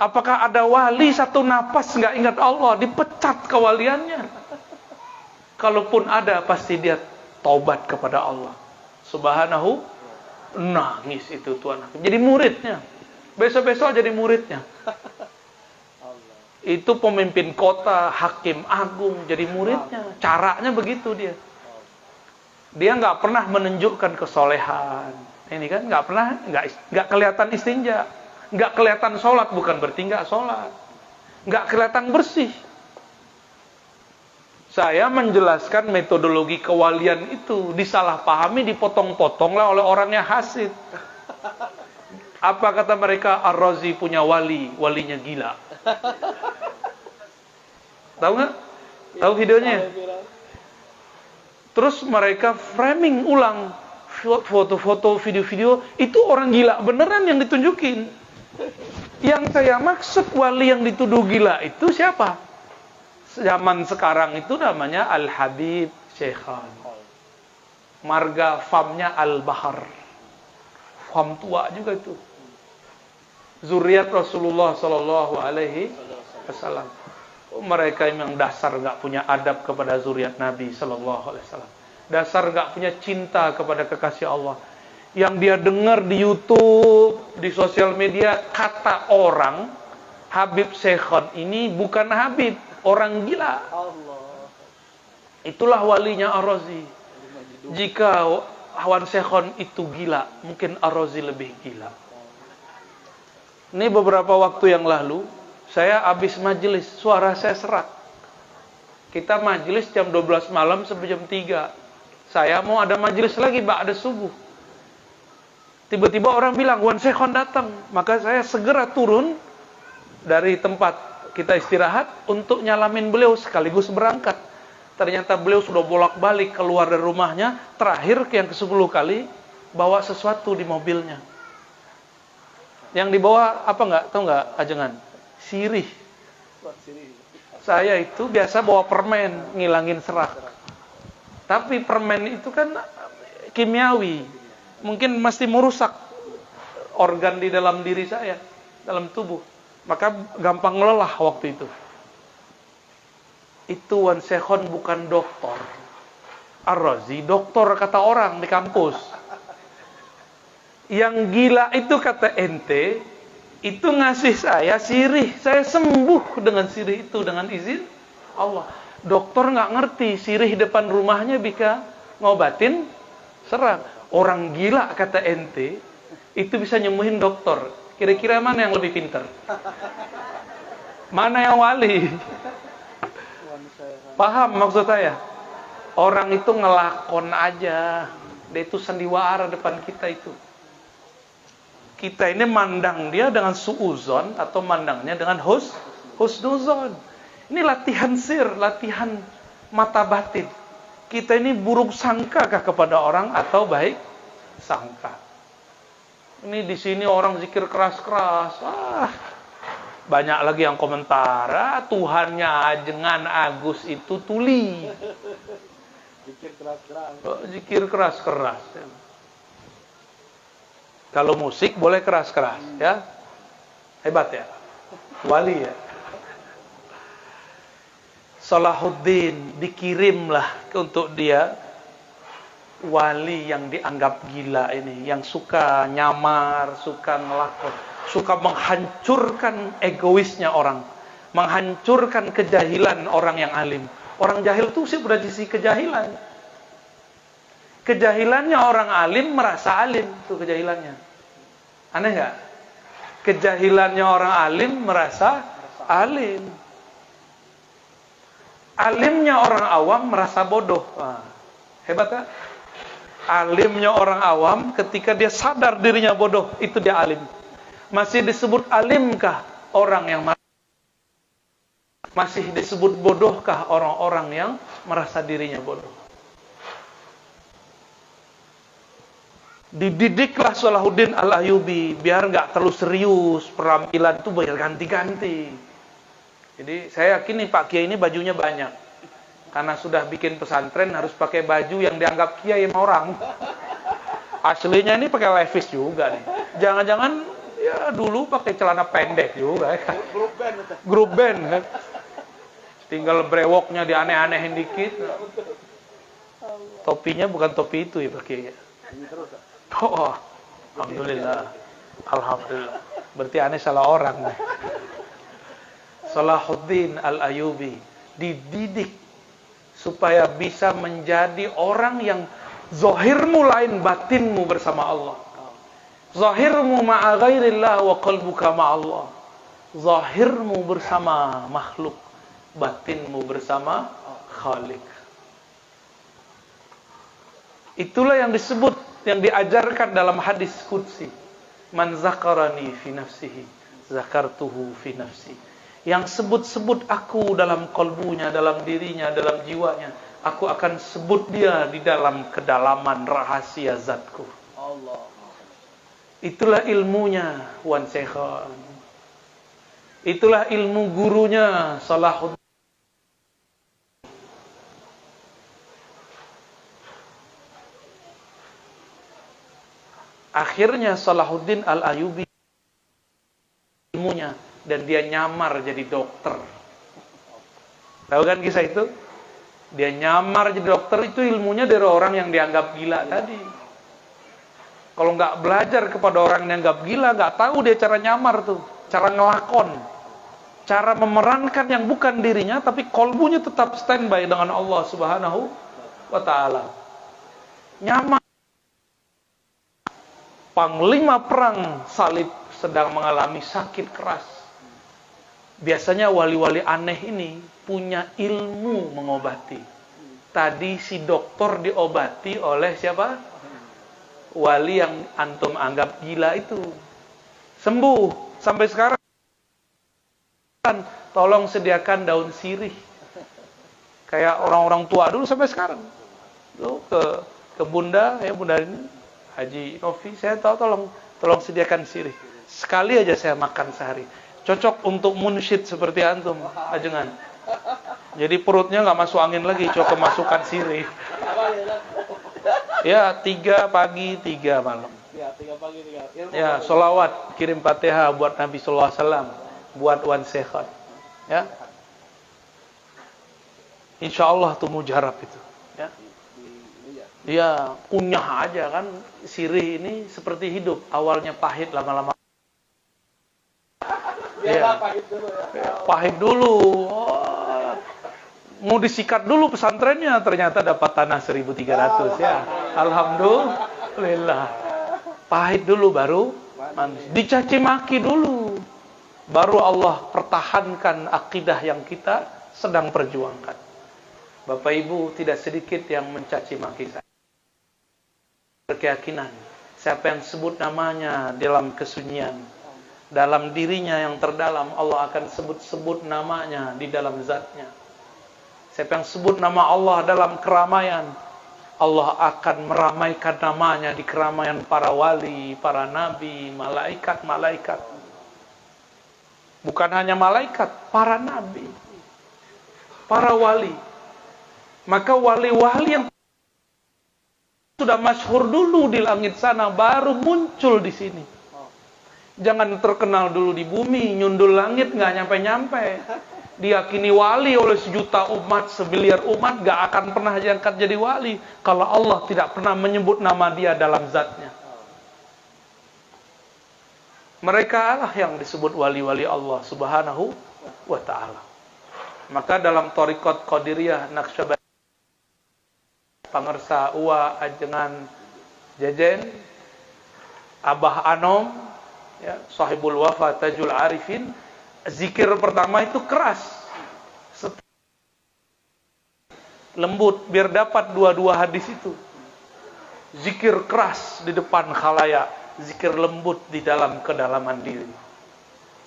Apakah ada wali satu napas nggak ingat Allah, dipecat kewaliannya? Kalaupun ada, pasti dia taubat kepada Allah Subhanahu. Nangis itu Tuan Hakim. Jadi muridnya. Besok-besok jadi muridnya. Itu pemimpin kota, hakim agung, jadi muridnya. Caranya begitu dia. Dia nggak pernah menunjukkan kesolehan. Ini kan nggak pernah, nggak kelihatan istinja. Nggak kelihatan sholat, bukan berarti nggak sholat. Nggak kelihatan bersih. Saya menjelaskan metodologi kewalian itu disalahpahami, dipotong-potonglah oleh orangnya hasid. Apa kata mereka? Ar-Razi punya wali, walinya gila. Tahu nggak? Tahu videonya? Terus mereka framing ulang foto-foto, video-video, itu orang gila beneran yang ditunjukin. Yang saya maksud wali yang dituduh gila itu siapa? Zaman sekarang itu namanya Al-Habib Syekhan. Marga famnya Al-Bahar. Fam tua juga itu. Zuriat Rasulullah sallallahu alaihi wasallam. Mereka yang dasar enggak punya adab kepada zuriat Nabi sallallahu alaihi wasallam. Dasar enggak punya cinta kepada kekasih Allah. Yang dia dengar di YouTube, di sosial media, kata orang Habib Syekhan ini bukan Habib, orang gila. Allah. Itulah walinya Ar-Razi. Jika Hawan Syekhan itu gila, mungkin Ar-Razi lebih gila. Ini beberapa waktu yang lalu, saya habis majelis, suara saya serak. Kita majelis jam 12 malam sampai jam 3. Saya mau ada majelis lagi, ba'da subuh. Tiba-tiba orang bilang, Wan Syekhan datang. Maka saya segera turun dari tempat kita istirahat untuk nyalamin beliau sekaligus berangkat. Ternyata beliau sudah bolak-balik keluar dari rumahnya, terakhir yang ke-10 kali bawa sesuatu di mobilnya. Yang dibawa apa enggak? Tahu enggak, Ajengan? Sirih. Saya itu biasa bawa permen ngilangin serak. Tapi permen itu kan kimiawi. Mungkin masih merusak organ di dalam diri saya, dalam tubuh. Maka gampang lelah waktu itu. Itu Wan Sekhon bukan dokter. Ar-Razi dokter kata orang di kampus. Yang gila itu kata ente, itu ngasih saya sirih. Saya sembuh dengan sirih itu dengan izin Allah. Dokter nggak ngerti sirih depan rumahnya bisa ngobatin serak. Orang gila kata ente, itu bisa nyembuhin dokter. Kira-kira mana yang lebih pintar? Mana yang wali? Paham maksud saya? Orang itu ngelakon aja. Dia itu sandiwara depan kita itu. Kita ini mandang dia dengan suuzon atau mandangnya dengan husnuzon. Ini latihan sir, latihan mata batin. Kita ini buruk sangkakah kepada orang atau baik sangka? Ini di sini orang zikir keras-keras. Banyak lagi yang komentar, Tuhannya Ajengan Agus itu tuli. Zikir keras-keras. Zikir keras-keras. Kalau musik boleh keras-keras, ya. Hebat ya. Wali ya. Salahuddin dikirimlah untuk dia wali yang dianggap gila ini, yang suka nyamar, suka ngelakon, suka menghancurkan egoisnya orang, menghancurkan kejahilan orang yang alim. Orang jahil itu sih berarti sisi kejahilan. Kejahilannya orang alim merasa alim, itu kejahilannya. Aneh nggak? Kejahilannya orang alim merasa alim. Alimnya orang awam merasa bodoh. Hebat kan? Alimnya orang awam ketika dia sadar dirinya bodoh, itu dia alim. Masih disebut alimkah orang yang masih disebut bodohkah orang-orang yang merasa dirinya bodoh? Dididiklah Salahuddin Al-Ayyubi biar nggak terlalu serius, penampilan itu biar ganti-ganti. Jadi saya yakin nih Pak Kiai ini bajunya banyak. Karena sudah bikin pesantren harus pakai baju yang dianggap kiai sama orang. Aslinya ini pakai levis juga nih. Jangan-jangan ya dulu pakai celana pendek juga ya. Grup band kan. Tinggal brewoknya dianeh-anehin dikit. Topinya bukan topi itu ya Pak Kiai. Oh, alhamdulillah. Alhamdulillah. Berarti aneh salah orang nih. Salahuddin Al-Ayyubi dididik supaya bisa menjadi orang yang zahirmu lain batinmu bersama Allah. Zahirmu ma'a ghairillah wa qalbuka ma'allah. Zahirmu bersama makhluk, batinmu bersama Khalik. Itulah yang disebut, yang diajarkan dalam hadis qudsi. Man zakarani fi nafsihi, zakartuhu fi nafsi. Yang sebut-sebut aku dalam kalbunya, dalam dirinya, dalam jiwanya, aku akan sebut dia di dalam kedalaman rahasia zatku. Allah. Itulah ilmunya Wan Sekhon. Itulah ilmu gurunya Salahuddin. Akhirnya Salahuddin Al-Ayyubi ilmunya dan dia nyamar jadi dokter. Tahu kan kisah itu? Dia nyamar jadi dokter, itu ilmunya dari orang yang dianggap gila tadi. Kalau nggak belajar kepada orang yang dianggap gila, nggak tahu dia cara nyamar tuh, cara ngelakon, cara memerankan yang bukan dirinya, tapi kolbunya tetap standby dengan Allah Subhanahu wa Ta'ala. Nyamar. Panglima perang salib sedang mengalami sakit keras. Biasanya wali-wali aneh ini punya ilmu mengobati. Tadi si dokter diobati oleh siapa? Wali yang antum anggap gila itu. Sembuh. Sampai sekarang tolong sediakan daun sirih. Kayak orang-orang tua dulu sampai sekarang. Dulu ke Bunda, ya Bunda ini Haji Novi, saya tahu tolong sediakan sirih. Sekali aja saya makan sehari. Cocok untuk munsyid seperti antum, ajengan. Jadi perutnya nggak masuk angin lagi, coba kemasukan sirih. Ya, 3 pagi, 3 malam. Ya, 3 pagi, 3. Ya, sholawat, kirim Fatihah buat Nabi sallallahu alaihi wasallam, buat Wan Sehat. Ya. Insya Allah tuh mujarab itu. Ya. Ya, kunyah aja kan. Sirih ini seperti hidup, awalnya pahit, lama-lama. Ya. Pahit dulu ya. Pahit dulu. Oh. Mau disikat dulu pesantrennya, ternyata dapat tanah 1.300 ya. Alhamdulillah. Pahit dulu baru manis. Dicaci maki dulu, baru Allah pertahankan akidah yang kita sedang perjuangkan. Bapak Ibu, tidak sedikit yang mencaci maki saya. Berkeyakinan, siapa yang sebut namanya dalam kesunyian, dalam dirinya yang terdalam, Allah akan sebut-sebut namanya di dalam zatnya. Siapa yang sebut nama Allah dalam keramaian, Allah akan meramaikan namanya di keramaian para wali, para nabi, malaikat-malaikat. Bukan hanya malaikat, para nabi, para wali. Maka wali-wali yang sudah masyhur dulu di langit sana baru muncul di sini. Jangan terkenal dulu di bumi, nyundul langit nggak nyampe-nyampe. Diyakini wali oleh 1 juta umat, 1 miliar umat, gak akan pernah diangkat jadi wali kalau Allah tidak pernah menyebut nama dia dalam zatnya. Mereka lah yang disebut wali-wali Allah subhanahu wa ta'ala. Maka dalam Thariqat Qadiriyah Naqsyabandiyah, Pangersa Uwa Ajengan Jejen, Abah Anom, ya, Sahibul Wafa Tajul Arifin, zikir pertama itu keras, lembut, biar dapat dua-dua hadis itu. Zikir keras di depan khalayak, zikir lembut di dalam kedalaman diri.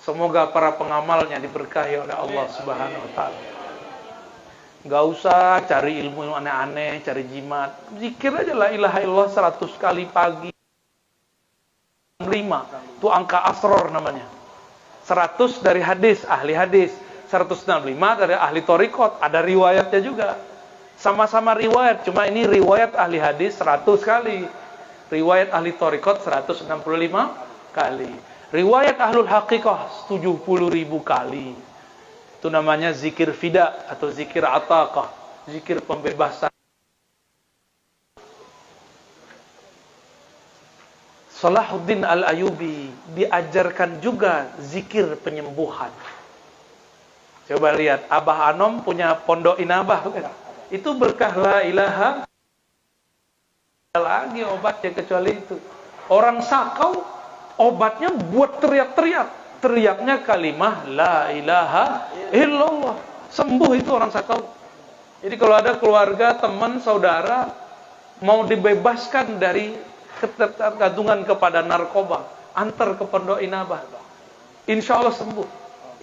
Semoga para pengamalnya diberkahi oleh Allah Subhanahu wa ta'ala. Gak usah cari ilmu yang aneh-aneh, cari jimat. Zikir aja la ilaha illallah 100 kali pagi. 5, itu angka asror namanya. 100 dari hadis, ahli hadis. 165 dari ahli thariqat, ada riwayatnya juga. Sama-sama riwayat, cuma ini riwayat ahli hadis 100 kali. Riwayat ahli thariqat 165 kali. Riwayat ahlul haqiqah 70.000 kali. Itu namanya zikir fida atau zikir ataqah, zikir pembebasan. Salahuddin Al-Ayyubi diajarkan juga zikir penyembuhan. Coba lihat, Abah Anom punya pondok inabah kan? Itu berkah la ilaha, ada lagi obatnya kecuali itu. Orang sakau obatnya buat teriak-teriak. Teriaknya kalimah la ilaha illallah. Sembuh itu orang sakau. Jadi kalau ada keluarga, teman, saudara mau dibebaskan dari ketergantungan kepada narkoba, antar ke pondok inabah. Insya Allah sembuh.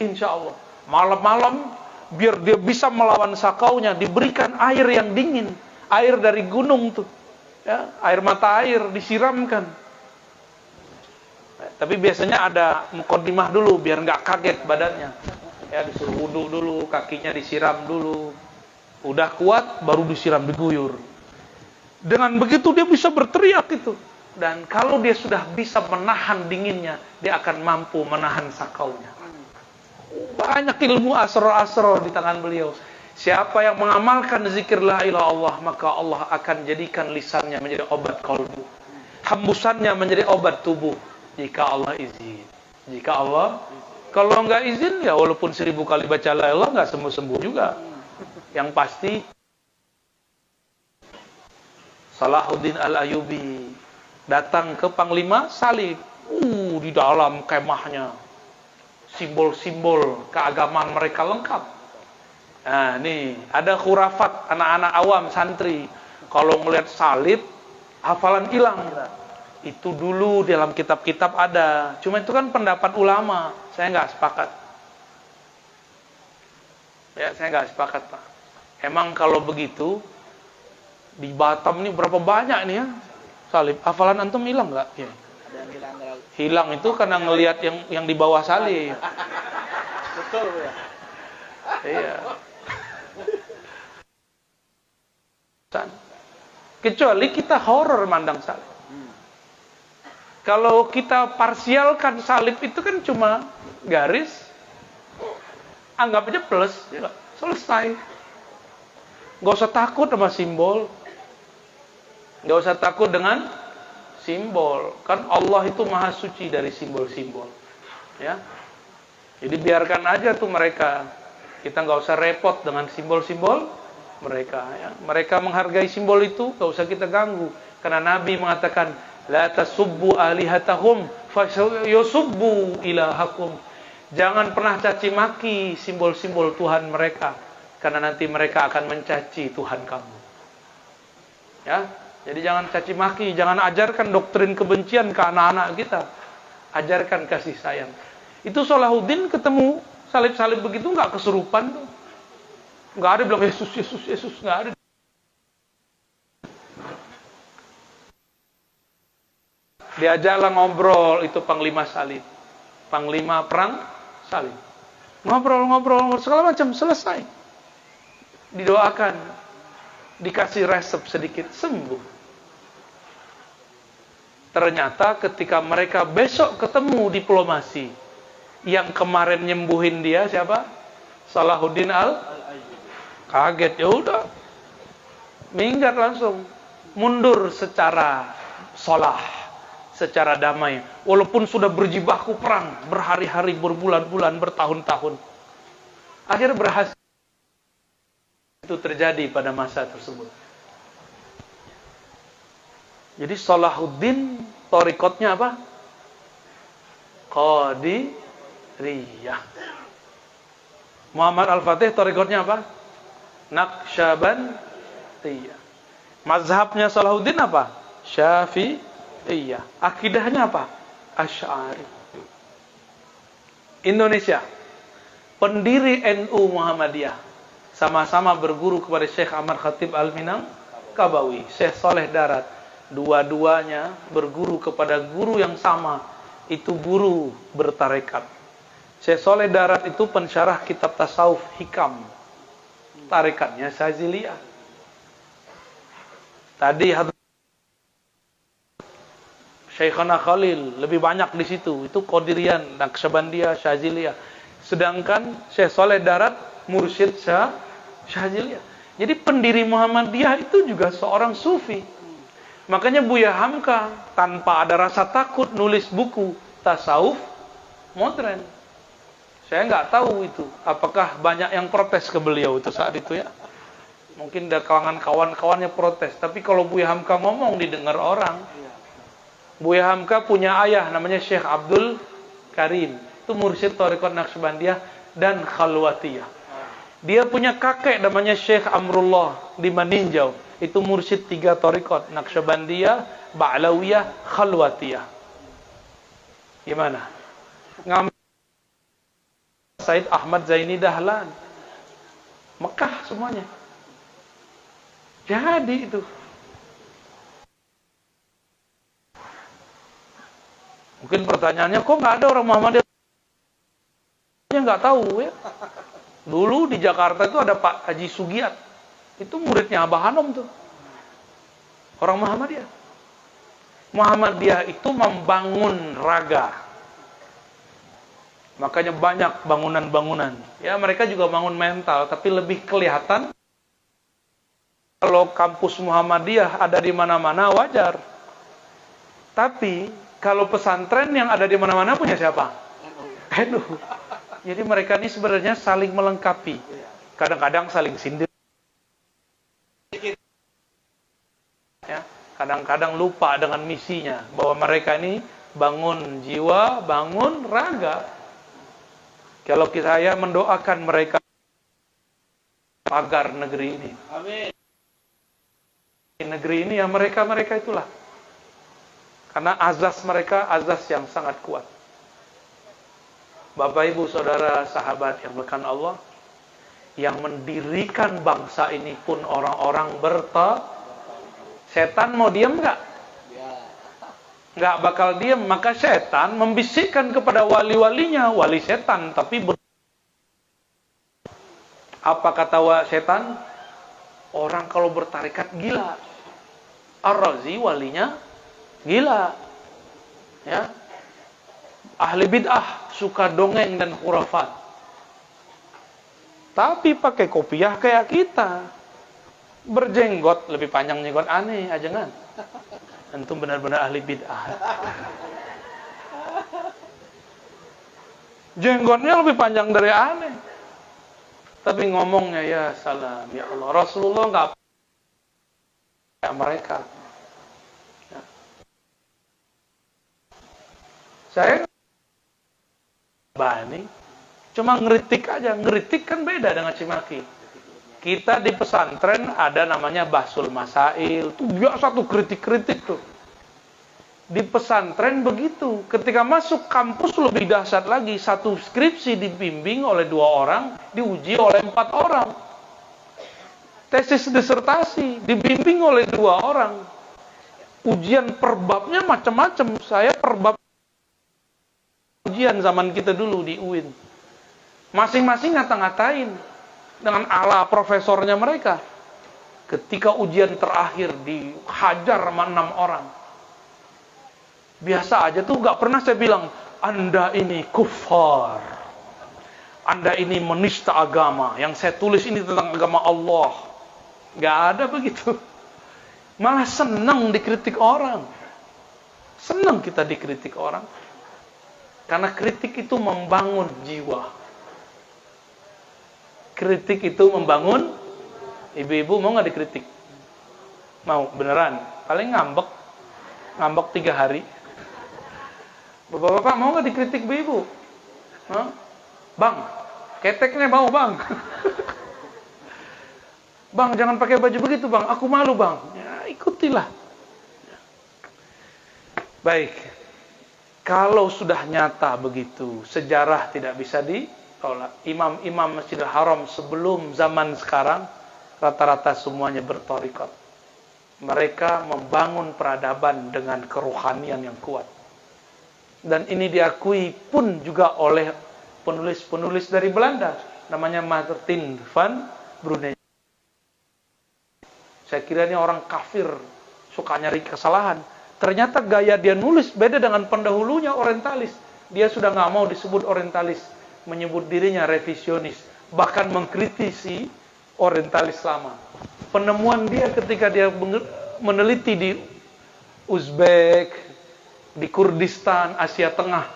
Insya Allah. Malam-malam biar dia bisa melawan sakaunya, diberikan air yang dingin, air dari gunung tuh, ya, air mata air disiramkan. Tapi biasanya ada muqaddimah dulu biar nggak kaget badannya. Ya, disuruh wudu dulu, kakinya disiram dulu. Udah kuat baru disiram, diguyur. Dengan begitu dia bisa berteriak itu. Dan kalau dia sudah bisa menahan dinginnya, dia akan mampu menahan sakaunya. Banyak ilmu asrar-asrar di tangan beliau. Siapa yang mengamalkan zikir la ilaha illallah, maka Allah akan jadikan lisannya menjadi obat kalbu, hembusannya menjadi obat tubuh. Jika Allah izin. Jika Allah, kalau nggak izin ya walaupun 1000 kali baca la ilaha illallah nggak sembuh-sembuh juga. Yang pasti Salahuddin Al-Ayyubi datang ke Panglima Salib. Di dalam kemahnya simbol-simbol keagamaan mereka lengkap. Nah, nih ada khurafat anak-anak awam santri. Kalau ngelihat salib, hafalan hilang. Itu dulu dalam kitab-kitab ada. Cuma itu kan pendapat ulama. Saya nggak sepakat. Ya, saya nggak sepakat, Pak. Emang kalau begitu di Batam ini berapa banyak nih ya salib? Hafalan antum hilang nggak? Ya. Ada yang hilang kalau Hilang itu karena ngelihat yang di bawah salib. betul ya. Iya. Kecuali kita horor mandang salib. Kalau kita parsialkan salib itu kan cuma garis, anggap aja plus, ya, selesai. Gak usah takut sama simbol. Gak usah takut dengan simbol. Kan Allah itu maha suci dari simbol-simbol. Ya. Jadi biarkan aja tuh mereka. Kita gak usah repot dengan simbol-simbol mereka. Ya. Mereka menghargai simbol itu, gak usah kita ganggu. Karena Nabi mengatakan, la tasubbu alihatahum fayusubbu ilahakum. Jangan pernah caci maki simbol-simbol Tuhan mereka, karena nanti mereka akan mencaci Tuhan kamu. Ya, jadi jangan caci maki, jangan ajarkan doktrin kebencian ke anak-anak kita. Ajarkan kasih sayang. Itu Salahuddin ketemu salib-salib begitu nggak kesurupan tuh. Nggak ada bilang Yesus, Yesus, Yesus, nggak ada. Diajaklah ngobrol itu panglima salib, panglima perang salib. Ngobrol segala macam, selesai. Didoakan, dikasih resep sedikit, sembuh. Ternyata ketika mereka besok ketemu diplomasi, yang kemarin nyembuhin dia siapa? Salahuddin kaget, ya udah, minggat langsung, mundur secara solah. Secara damai, walaupun sudah berjibaku perang berhari-hari, berbulan-bulan, bertahun-tahun, akhirnya berhasil. Itu terjadi pada masa tersebut. Jadi Salahuddin thariqatnya apa? Qadiriyah. Muhammad Al-Fatih thariqatnya apa? Naqsyabandiyah. Mazhabnya Salahuddin apa? Syafi'i. Iya, akidahnya apa? Asy'ari. Indonesia, pendiri NU Muhammadiyah, sama-sama berguru kepada Syekh Ahmad Khatib Al-Minangkabawi, Syekh Saleh Darat. Dua-duanya berguru kepada guru yang sama, itu guru bertarekat. Syekh Saleh Darat itu pensyarah kitab tasawuf hikam, tarekatnya Syaziliyah. Tadi Syekhana Khalil lebih banyak di situ, itu Qadirian, Naqsyabandiyah, Syaziliyah. Sedangkan Syekh Saleh Darat mursyid Syaziliyah. Jadi pendiri Muhammadiyah itu juga seorang sufi. Makanya Buya Hamka tanpa ada rasa takut nulis buku tasawuf modern. Saya nggak tahu itu, apakah banyak yang protes ke beliau itu saat itu ya. Mungkin dari kalangan kawan-kawannya protes, tapi kalau Buya Hamka ngomong didengar orang. Buya Hamka punya ayah namanya Syekh Abdul Karim, itu mursyid thariqat Naqsyabandiyah dan Khalwatiyah. Dia punya kakek namanya Syekh Amrullah di Maninjau, itu mursyid 3 thariqat Naqsyabandiyah, Ba'lawiyah, Khalwatiyah. Gimana? Said Ahmad Zaini Dahlan, Mekah semuanya. Jadi itu mungkin pertanyaannya, kok nggak ada orang Muhammadiyah? Nggak tahu ya. Dulu di Jakarta itu ada Pak Haji Sugiat, itu muridnya Abah Hanom tuh, orang Muhammadiyah. Muhammadiyah itu membangun raga, makanya banyak bangunan-bangunan. Ya mereka juga bangun mental, tapi lebih kelihatan. Kalau kampus Muhammadiyah ada di mana-mana wajar, tapi kalau pesantren yang ada di mana-mana punya siapa? NU. Jadi mereka ini sebenarnya saling melengkapi. Kadang-kadang saling sindir. Ya, kadang-kadang lupa dengan misinya, bahwa mereka ini bangun jiwa, bangun raga. Kalau saya mendoakan mereka agar negeri ini. Amin. Negeri ini ya mereka itulah. Karena azas mereka azas yang sangat kuat. Bapak Ibu Saudara sahabat yang berkahan Allah, Yang mendirikan bangsa ini pun orang-orang setan mau diam nggak? Nggak bakal diam. Maka setan membisikkan kepada wali-walinya, wali setan, tapi apa kata setan? Orang kalau bertarikat gila. Ar-Razi walinya gila. Ya. Ahli bid'ah, suka dongeng dan khurafat. Tapi pakai kopiah kayak kita. Berjenggot, lebih panjang jenggot aneh, ajangan. Antum benar-benar ahli bid'ah. Jenggotnya lebih panjang dari aneh. Tapi ngomongnya ya salam, ya Allah. Rasulullah enggak kayak mereka. Ya. Saya bani cuma ngeritik aja. Ngeritik kan beda dengan cimaki. Kita di pesantren ada namanya Bahsul Masail. Itu biasa tuh kritik-kritik tuh. Di pesantren begitu. Ketika masuk kampus lebih dahsyat lagi. Satu skripsi dibimbing oleh 2 orang, diuji oleh 4 orang. Tesis disertasi dibimbing oleh 2 orang. Ujian per babnya macam-macam. Saya per bab ujian zaman kita dulu di UIN. Masing-masing ngata-ngatain dengan ala profesornya mereka. Ketika ujian terakhir dihajar sama 6 orang. Biasa aja tuh, gak pernah saya bilang, Anda ini kufar. Anda ini menista agama. Yang saya tulis ini tentang agama Allah. Gak ada begitu. Malah senang dikritik orang. Senang kita dikritik orang. Karena kritik itu membangun jiwa. Kritik itu membangun. Ibu-ibu mau gak dikritik? Mau, beneran. Paling ngambek 3 hari. Bapak-bapak mau gak dikritik ibu-ibu? Hah? Bang, keteknya mau bang. Bang, jangan pakai baju begitu bang, aku malu bang. Ya, ikutilah. Baik. Kalau sudah nyata begitu, sejarah tidak bisa ditolak. Imam-imam Masjidil Haram sebelum zaman sekarang, rata-rata semuanya berthariqat. Mereka membangun peradaban dengan kerohanian yang kuat. Dan ini diakui pun juga oleh penulis-penulis dari Belanda. Namanya Martin van Brunei. Saya kira ini orang kafir, suka nyari kesalahan. Ternyata gaya dia nulis beda dengan pendahulunya orientalis. Dia sudah nggak mau disebut orientalis, menyebut dirinya revisionis, bahkan mengkritisi orientalis lama. Penemuan dia ketika dia meneliti di Uzbek, di Kurdistan, Asia Tengah,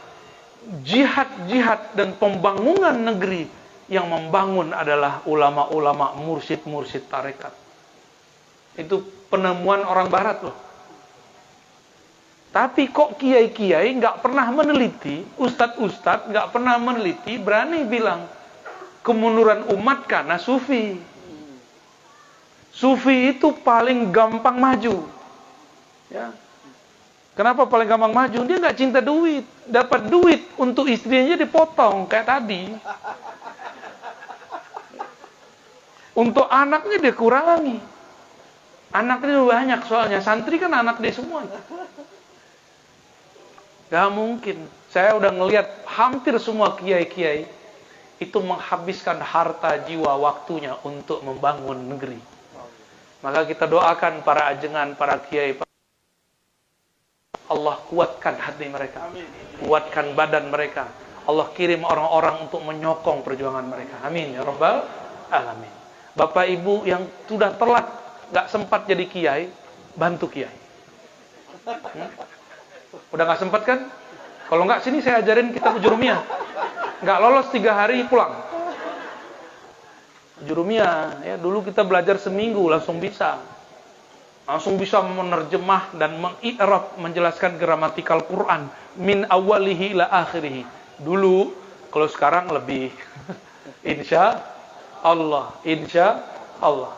jihad-jihad dan pembangunan negeri yang membangun adalah ulama-ulama, mursyid-mursyid tarekat. Itu penemuan orang barat loh. Tapi kok kiai-kiai nggak pernah meneliti, ustadz-ustadz nggak pernah meneliti, berani bilang kemunduran umat karena sufi. Sufi itu paling gampang maju. Ya. Kenapa paling gampang maju? Dia nggak cinta duit, dapat duit untuk istrinya dipotong kayak tadi. Untuk anaknya dia kurangi. Anaknya banyak soalnya, santri kan anak dia semua. Gak mungkin. Saya udah ngelihat hampir semua kiai-kiai itu menghabiskan harta, jiwa, waktunya untuk membangun negeri. Maka kita doakan para ajengan, para kiai, Allah kuatkan hati mereka, kuatkan badan mereka. Allah kirim orang-orang untuk menyokong perjuangan mereka. Amin ya rabbal alamin. Bapak ibu yang sudah telat, gak sempat jadi kiai, bantu kiai. Udah gak sempat kan? Kalau gak, sini saya ajarin kitab Jurumiyah. Gak lolos 3 hari pulang. Jurumiyah, ya dulu kita belajar seminggu langsung bisa. Langsung bisa menerjemah dan mengi'rab, menjelaskan gramatikal Quran min awalihi ila akhirihi. Dulu, kalau sekarang lebih insya Allah, insya Allah.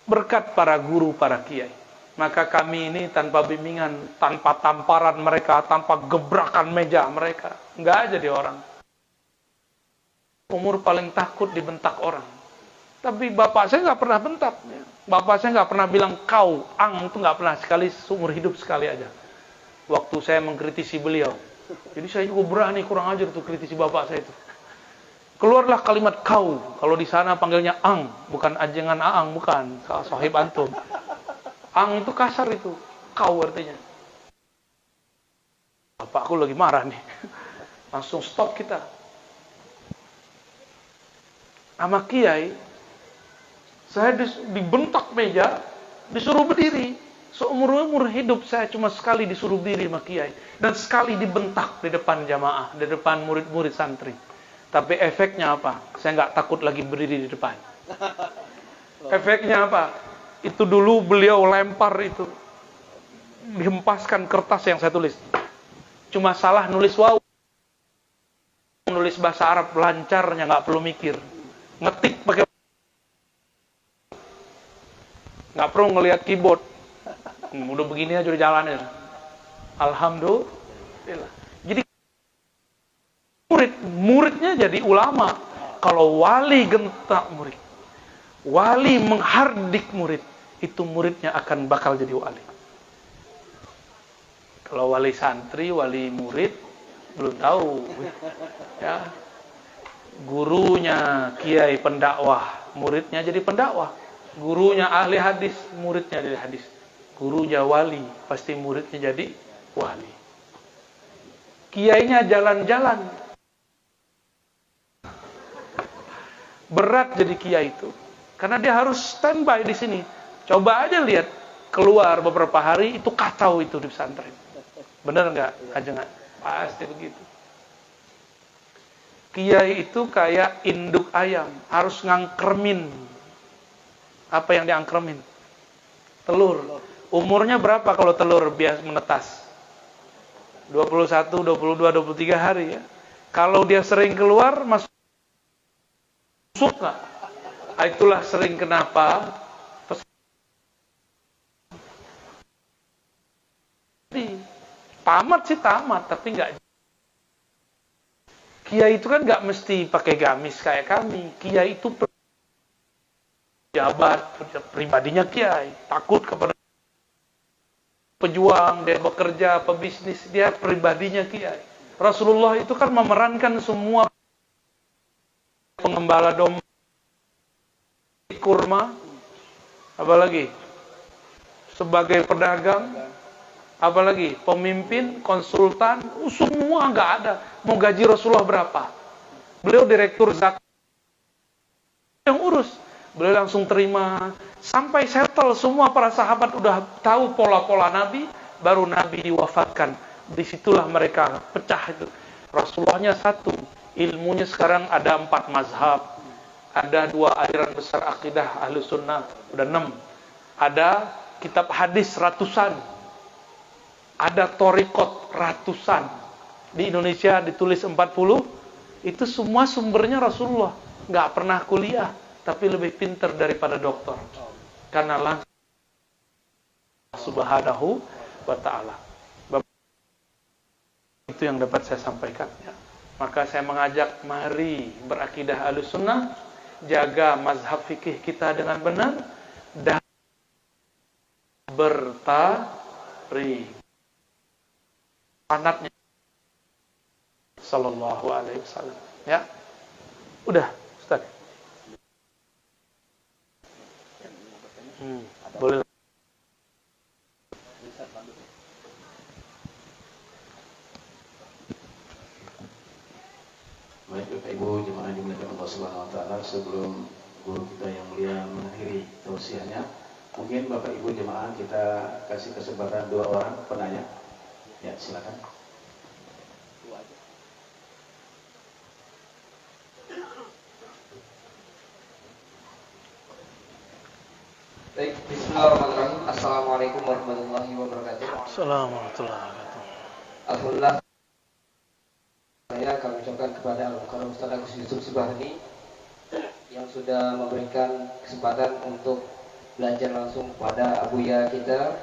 Berkat para guru, para kiai. Maka kami ini tanpa bimbingan, tanpa tamparan mereka, tanpa gebrakan meja mereka, nggak jadi orang. umur paling takut dibentak orang. Tapi bapak saya nggak pernah bentak. Bapak saya nggak pernah bilang kau, ang itu nggak pernah, sekali seumur hidup sekali aja. Waktu saya mengkritisi beliau. Jadi saya juga berani kurang ajar tuh kritisi bapak saya itu. Keluarlah kalimat kau. Kalau di sana panggilnya ang, bukan ajengan aang, bukan. Sahib antum. Ang itu kasar itu. Kau artinya. Bapakku lagi marah nih. Langsung stop kita. Sama kiai, saya dibentak meja, disuruh berdiri. Seumur-umur hidup saya cuma sekali disuruh berdiri sama kiai. Dan sekali dibentak di depan jamaah, di depan murid-murid santri. Tapi efeknya apa? Saya nggak takut lagi berdiri di depan. Efeknya apa? Itu dulu beliau lempar itu. Dihempaskan kertas yang saya tulis. Cuma salah nulis waw. Nulis bahasa Arab lancarnya, nggak perlu mikir. Ngetik pakai, nggak perlu ngelihat keyboard. Udah begini aja udah jalannya. Alhamdulillah. Jadi muridnya jadi ulama. Kalau wali gentak murid, wali menghardik murid, itu muridnya akan bakal jadi wali. Kalau wali santri, wali murid belum tahu. Ya. Gurunya kiai pendakwah, muridnya jadi pendakwah. Gurunya ahli hadis, muridnya jadi hadis. Gurunya wali, pasti muridnya jadi wali. Kiainya jalan-jalan. Berat jadi kiai itu. Karena dia harus standby di sini. Coba aja lihat, keluar beberapa hari, itu kacau itu di pesantren. Bener nggak? Ajengan? Pasti begitu. Kiai itu kayak induk ayam, harus ngangkremin. Apa yang diangkremin? Telur. Umurnya berapa kalau telur biasa menetas? 21, 22, 23 hari ya. Kalau dia sering keluar, masuk nggak? Itulah sering kenapa tamat sih tamat, tapi nggak. Kiai itu kan nggak mesti pakai gamis kayak kami. Kiai itu pejabat, pribadinya kiai, takut kepada pejuang, dia bekerja, pebisnis, dia pribadinya kiai. Rasulullah itu kan memerankan semua pengembala domba, kurma, apalagi sebagai pedagang, apalagi pemimpin, konsultan, semua nggak ada. Mau gaji Rasulullah berapa? Beliau direktur zakat yang urus. Beliau langsung terima. Sampai settle semua para sahabat udah tahu pola-pola Nabi, baru Nabi diwafatkan. Disitulah mereka pecah itu. Rasulullahnya satu, ilmunya sekarang ada 4 mazhab. Ada 2 aliran besar akidah Ahlus Sunnah, udah 6. Ada kitab hadis ratusan. Ada torikot ratusan. Di Indonesia ditulis 40. Itu semua sumbernya Rasulullah. Nggak pernah kuliah, tapi lebih pintar daripada dokter. Karena langsung Subhanahu wa ta'ala. Itu yang dapat saya sampaikan. Maka saya mengajak, mari berakidah Ahlus Sunnah, jaga mazhab fikih kita dengan benar, dan bertarik anaknya sallallahu alaihi wasallam. Ya. Udah, Ustaz. Boleh. Baik, Bapak Ibu jemaah dimuliakan Allah Subhanahu wa taala, sebelum guru kita yang mulia mengakhiri tausiahnya, mungkin Bapak Ibu jemaah kita kasih kesempatan 2 orang penanya. Ya, silakan. Baik, bismillahirrahmanirrahim. Assalamualaikum warahmatullahi wabarakatuh. Assalamualaikum warahmatullahi wabarakatuh. Alhamdulillah, kami ucapkan kepada Al-Mukarram Ustaz Agus Yusuf Subhani yang sudah memberikan kesempatan untuk belajar langsung pada Abuya kita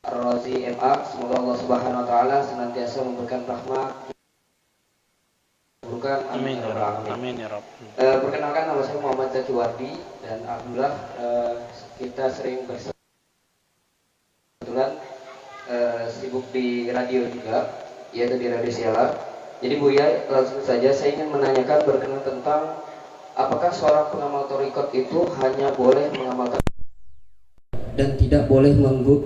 Ar-Razi MA. Semoga Allah Subhanahu wa taala senantiasa memberikan rahmat dikabulkan. Amin ya Rabbal Rabb. alamin. Amin ya Rabb. Perkenalkan, nama saya Muhammad Zaki Wardi, dan alhamdulillah kita sering kebetulan sibuk di radio juga, yaitu di Radio Sialar. Jadi Buya, langsung saja saya ingin menanyakan berkenaan tentang apakah seorang pengamal thariqat itu hanya boleh mengamalkan dan tidak boleh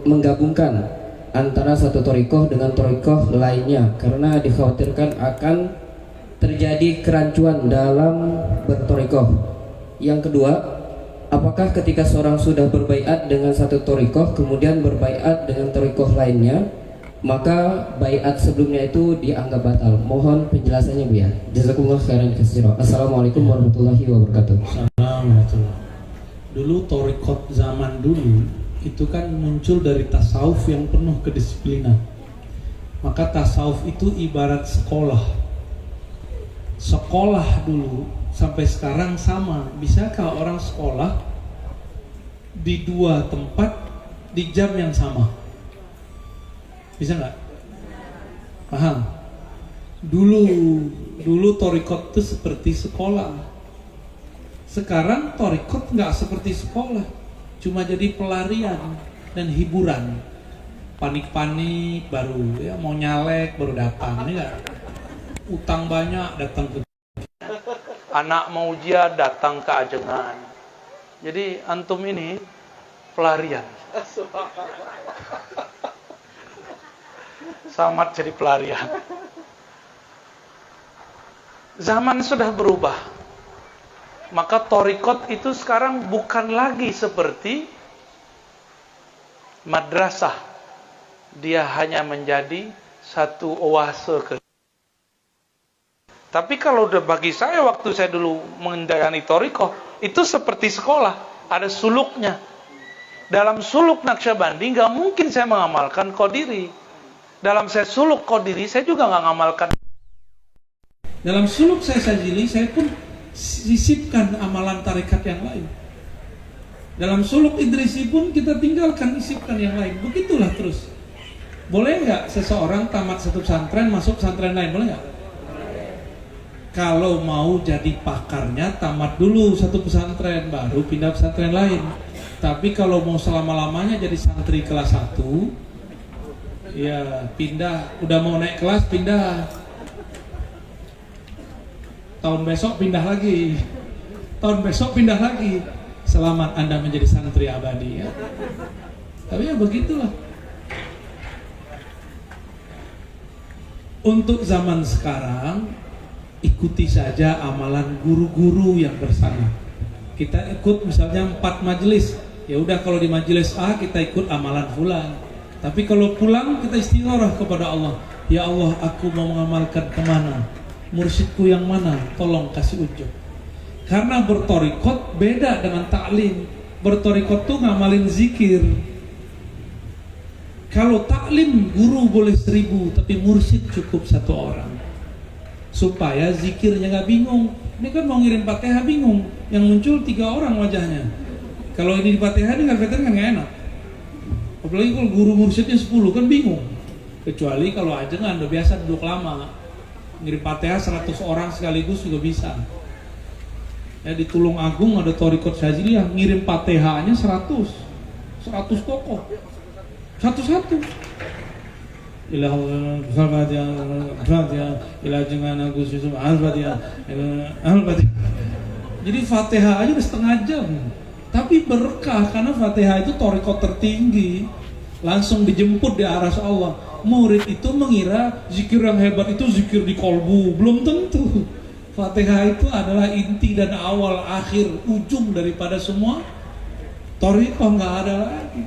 menggabungkan antara satu thariqah dengan thariqah lainnya, karena dikhawatirkan akan terjadi kerancuan dalam berthariqah. Yang kedua, apakah ketika seorang sudah berbaiat dengan satu thariqah kemudian berbaiat dengan thariqah lainnya, maka baiat sebelumnya itu dianggap batal? Mohon penjelasannya, Bu ya. Jazakumullah khairan katsiran. Assalamualaikum warahmatullahi wabarakatuh. Assalamualaikum. Dulu thariqat zaman dulu itu kan muncul dari tasawuf yang penuh kedisiplinan. Maka tasawuf itu ibarat sekolah. Sekolah dulu sampai sekarang sama. Bisakah orang sekolah di dua tempat di jam yang sama? Bisa nggak? Paham? Dulu thariqat itu seperti sekolah. Sekarang thariqat nggak seperti sekolah, cuma jadi pelarian dan hiburan. Panik-panik baru ya, mau nyalek baru datang, ya. Utang banyak datang ke Anak mau ujian datang ke ajengan. Jadi antum ini pelarian. Samat jadi pelarian. Zaman sudah berubah. Maka thariqat itu sekarang bukan lagi seperti madrasah. Dia hanya menjadi satu oase. Tapi kalau udah bagi saya, waktu saya dulu menjalani thariqah, itu seperti sekolah, ada suluknya. Dalam suluk Naqsyabandi nggak mungkin saya mengamalkan Qadiri. Dalam saya suluk Qadiri, saya juga nggak ngamalkan. dalam suluk saya Sajili, saya pun sisipkan amalan tarekat yang lain. Dalam suluk Idrisi pun kita tinggalkan, sisipkan yang lain. Begitulah terus. Boleh nggak seseorang tamat satu pesantren masuk pesantren lain? Boleh nggak? Kalau mau jadi pakarnya, tamat dulu satu pesantren, baru pindah pesantren lain. Tapi kalau mau selama-lamanya jadi santri kelas 1, ya pindah. Udah mau naik kelas, pindah. Tahun besok pindah lagi. Tahun besok pindah lagi. Selamat Anda menjadi santri abadi, ya. Tapi ya begitulah. Untuk zaman sekarang, ikuti saja amalan guru-guru yang bersama. Kita ikut misalnya 4 majelis, ya udah, kalau di majelis A kita ikut amalan fulan. Tapi kalau pulang kita istigharah kepada Allah. Ya Allah, aku mau mengamalkan kemana? Mursyidku yang mana? Tolong kasih ujub. Karena berthariqat beda dengan taklim. Berthariqat tuh ngamalin zikir. Kalau taklim guru boleh 1000, tapi mursyid cukup 1 orang. Supaya zikirnya nggak bingung. Ini kan mau ngirim Fatihah bingung. Yang muncul 3 orang wajahnya. Kalau ini di Fatihah ini nggak kelihatan, kan nggak enak. Apalagi kalau guru mursyidnya 10 kan bingung. Kecuali kalau ajengan udah biasa duduk lama. Ngirim Fatihah 100 orang sekaligus juga bisa. Ya, di Tulung Agung ada thariqat Syaziliyah, ngirim Fatihahnya 100 tokoh. Satu-satu. Ilah Al-Fatihah, ilah jangan aku Yusuf Al-Fatihah, Al-Fatihah. Jadi Fatihah aja udah setengah jam. Tapi berkah karena Fatihah itu thariqat tertinggi. Langsung dijemput di aras Allah. Murid itu mengira zikir yang hebat itu zikir di kolbu. Belum tentu. Fatihah itu adalah inti dan awal, akhir, ujung daripada semua thariqah, nggak ada lagi.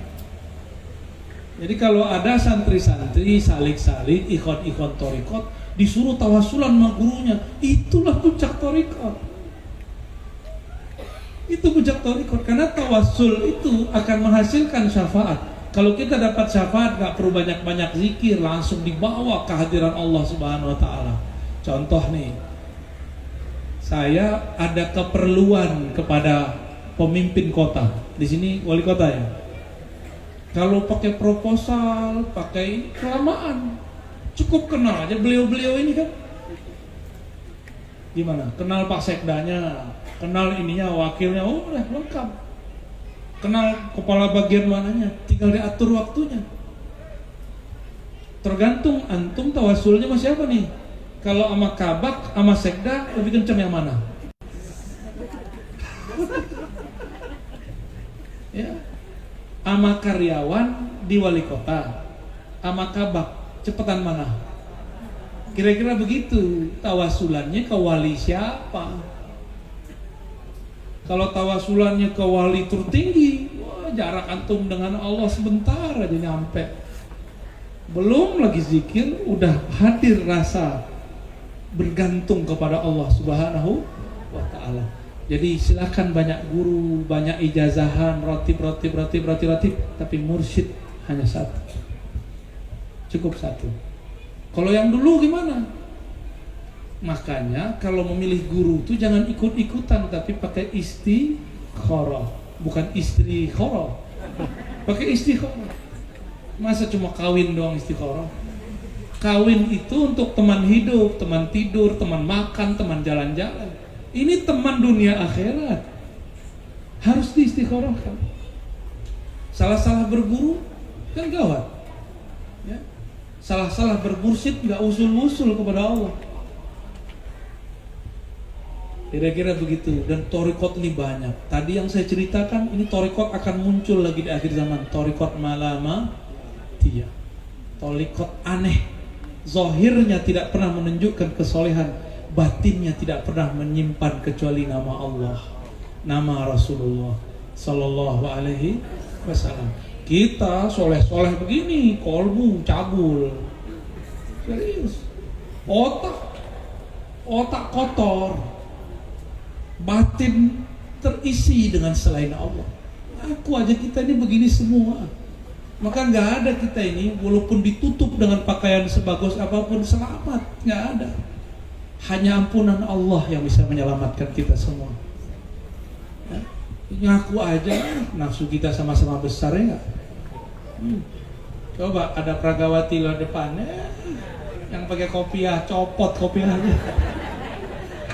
Jadi kalau ada santri-santri salik-salik, ikhwan-ikhwan thariqat disuruh tawasulan sama gurunya, itulah puncak thariqat. Itu puncak thariqat, karena tawasul itu akan menghasilkan syafaat. Kalau kita dapat syafaat, nggak perlu banyak-banyak zikir, langsung dibawa kehadiran Allah Subhanahu Wa Taala. Contoh nih, saya ada keperluan kepada pemimpin kota. Di sini wali kota ya. Kalau pakai proposal, pakai kelamaan, cukup kenal aja beliau-beliau ini kan. Gimana? Kenal Pak Sekdanya, kenal ininya, wakilnya, oh udah lengkap. Kenal kepala bagian mananya, tinggal diatur waktunya. Tergantung antum tawasulnya sama siapa nih. Kalau sama kabak, sama sekda, lebih kencang yang mana? Ya, sama karyawan di wali kota, sama kabak, cepetan mana? Kira-kira begitu. Tawasulannya ke wali siapa? Kalau tawasulannya ke wali tertinggi, wah, jarak antum dengan Allah sebentar aja nyampe. Belum lagi zikir, udah hadir rasa bergantung kepada Allah Subhanahu wa ta'ala. Jadi silakan banyak guru, banyak ijazahan, ratib, tapi mursyid hanya satu. Cukup satu. Kalau yang dulu gimana? Makanya kalau memilih guru itu jangan ikut-ikutan, tapi pakai istikharah, bukan istikharah. Pakai istikharah. Masa cuma kawin doang istikharah? Kawin itu untuk teman hidup, teman tidur, teman makan, teman jalan-jalan. Ini teman dunia akhirat. Harus diistikharahkan. Salah-salah berguru kan gawat. Ya. Salah-salah bermursyid nggak usul-usul kepada Allah. Kira-kira begitu. Dan thariqat ini banyak. Tadi yang saya ceritakan, ini thariqat akan muncul lagi di akhir zaman. Thariqat malamatiyah, thariqat aneh. Zahirnya tidak pernah menunjukkan kesolehan, batinnya tidak pernah menyimpan kecuali nama Allah, nama Rasulullah Sallallahu Alaihi Wasallam. Kita soleh-soleh begini, kolbu cabul, serius. Otak kotor, batin terisi dengan selain Allah. Aku aja kita ini begini semua. Maka nggak ada kita ini, walaupun ditutup dengan pakaian sebagus apapun, selamat. Nggak ada. Hanya ampunan Allah yang bisa menyelamatkan kita semua. Ya? Ngaku aja, nafsu kita sama-sama besar ya nggak? Coba ada Pragawati lah depannya, yang pakai kopiah, copot kopiahnya.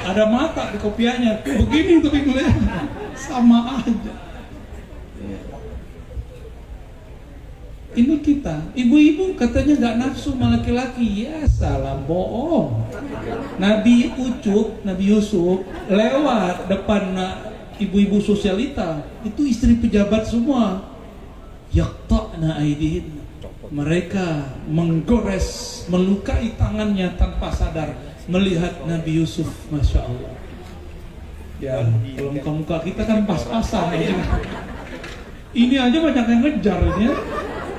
Ada mata di kopiahnya, begini tuh pinggulnya, sama aja. Ini kita, ibu-ibu katanya nggak nafsu sama laki-laki, ya salah, bohong. Nabi Ucup, Nabi Yusuf lewat depan ibu-ibu sosialita, itu istri pejabat semua. Yaqta'na aidihin, mereka menggores, melukai tangannya tanpa sadar melihat Nabi Yusuf, masya Allah. Ya, kalau muka-muka kita kan pas-pasan ya. Ini aja banyak yang ngejar ini ya.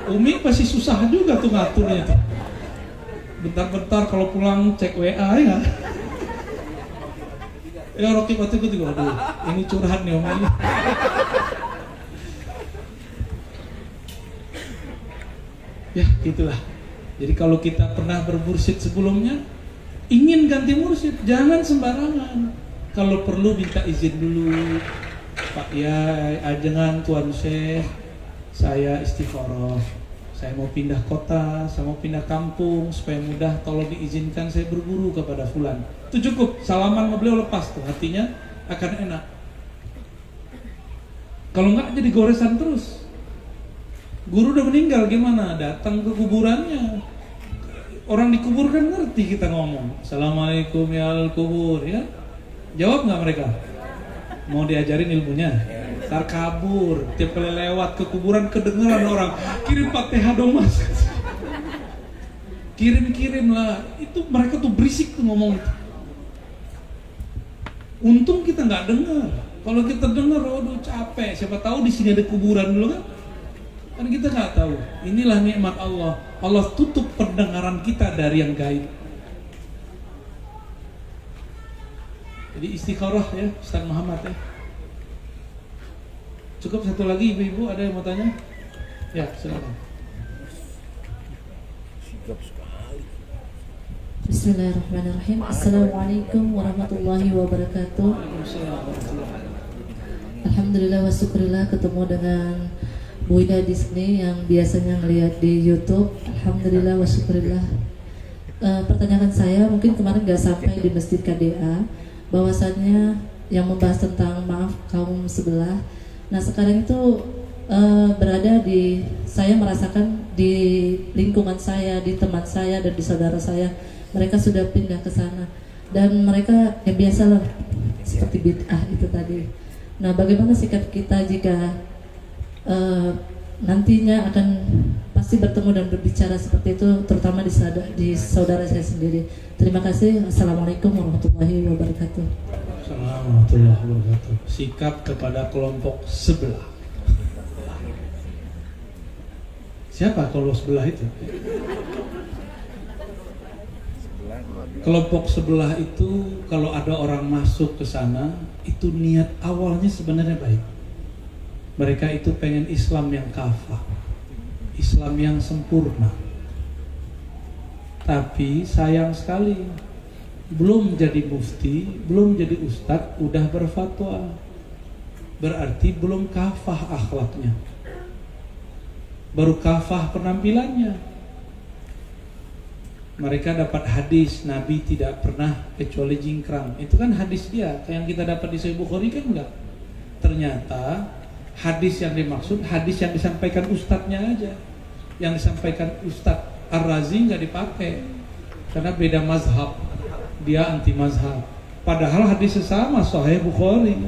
Umi pasti susah juga tuh ngaturnya tuh. Bentar-bentar kalau pulang cek WA ya. Ya Rocky waktu itu juga, aduh, ini curhat nih Umi. Ya gitulah. Jadi kalau kita pernah bermursyid sebelumnya, ingin ganti mursyid, jangan sembarangan. Kalau perlu minta izin dulu, Pak ya, ajengan Tuan Syekh, saya istikharah, saya mau pindah kota, saya mau pindah kampung, supaya mudah, tolong diizinkan saya berguru kepada fulan. Itu cukup, salaman sama beliau lepas tuh, hatinya akan enak. Kalau enggak jadi goresan terus. Guru udah meninggal gimana? Datang ke kuburannya. Orang dikubur kan ngerti kita ngomong, Assalamualaikum ya al-kubur, ya. Jawab nggak mereka? Mau diajarin ilmunya? Ntar kabur, tiap kali lewat ke kuburan kedengeran orang, kirim Fatihah dong mas. Kirim lah, itu mereka tuh berisik tuh ngomong. Untung kita nggak dengar. Kalau kita dengar, waduh capek. Siapa tahu di sini ada kuburan dulu kan? Kan kita nggak tahu. Inilah nikmat Allah. Allah tutup pendengaran kita dari yang gaib. Jadi istikharah ya, Ustaz Muhammad ya. Cukup satu lagi ibu-ibu, ada yang mau tanya? Ya, silakan. Bismillahirrahmanirrahim. Assalamualaikum warahmatullahi wabarakatuh. Alhamdulillah wa syukurillah ketemu dengan Bu Ida di sini yang biasanya ngelihat di YouTube. Alhamdulillah wa syukurillah. pertanyaan saya mungkin kemarin nggak sampai di Masjid KDA, bahwasannya yang membahas tentang maaf kaum sebelah. Nah sekarang itu berada di, saya merasakan di lingkungan saya, di teman saya dan di saudara saya, mereka sudah pindah ke sana dan mereka yang biasalah seperti bid'ah itu tadi. Nah bagaimana sikap kita jika nantinya akan pasti bertemu dan berbicara seperti itu, terutama di saudara saya sendiri. Terima kasih. Assalamualaikum warahmatullahi wabarakatuh. Assalamualaikum warahmatullahi wabarakatuh. Sikap kepada kelompok sebelah. Siapa kelompok sebelah itu? Kelompok sebelah itu kalau ada orang masuk ke sana, itu niat awalnya sebenarnya baik. Mereka itu pengen Islam yang kafah, Islam yang sempurna. Tapi sayang sekali, belum jadi mufti, belum jadi ustadz, udah berfatwa. Berarti belum kafah akhlaknya, baru kafah penampilannya. Mereka dapat hadis Nabi tidak pernah kecuali jingkrang. Itu kan hadis dia, yang kita dapat di Sahih Bukhari kan enggak. Ternyata hadis yang dimaksud hadis yang disampaikan ustadznya aja. Yang disampaikan Ustadz Ar-Razi nggak dipakai karena beda mazhab, dia anti mazhab. Padahal hadis sesama Sahih Bukhari.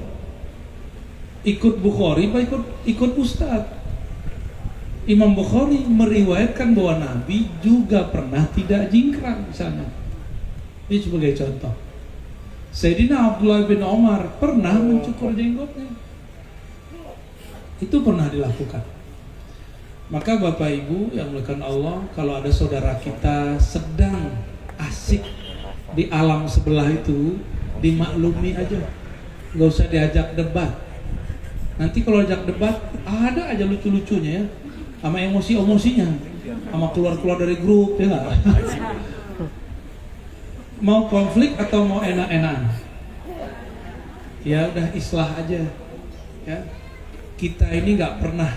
Ikut Bukhari, ikut Ustadz. Imam Bukhari meriwayatkan bahwa Nabi juga pernah tidak jingkrang misalnya. Ini sebagai contoh. Sayyidina Abdullah bin Umar pernah mencukur jenggotnya. Itu pernah dilakukan. Maka Bapak Ibu yang dimuliakan Allah, kalau ada saudara kita sedang asik di alam sebelah itu, dimaklumi aja. Gak usah diajak debat. Nanti kalau ajak debat, ada aja lucu-lucunya ya, sama emosi-emosinya, sama keluar-keluar dari grup, ya nggak? Mau konflik atau mau enak-enakan? Ya udah islah aja. Ya, kita ini nggak pernah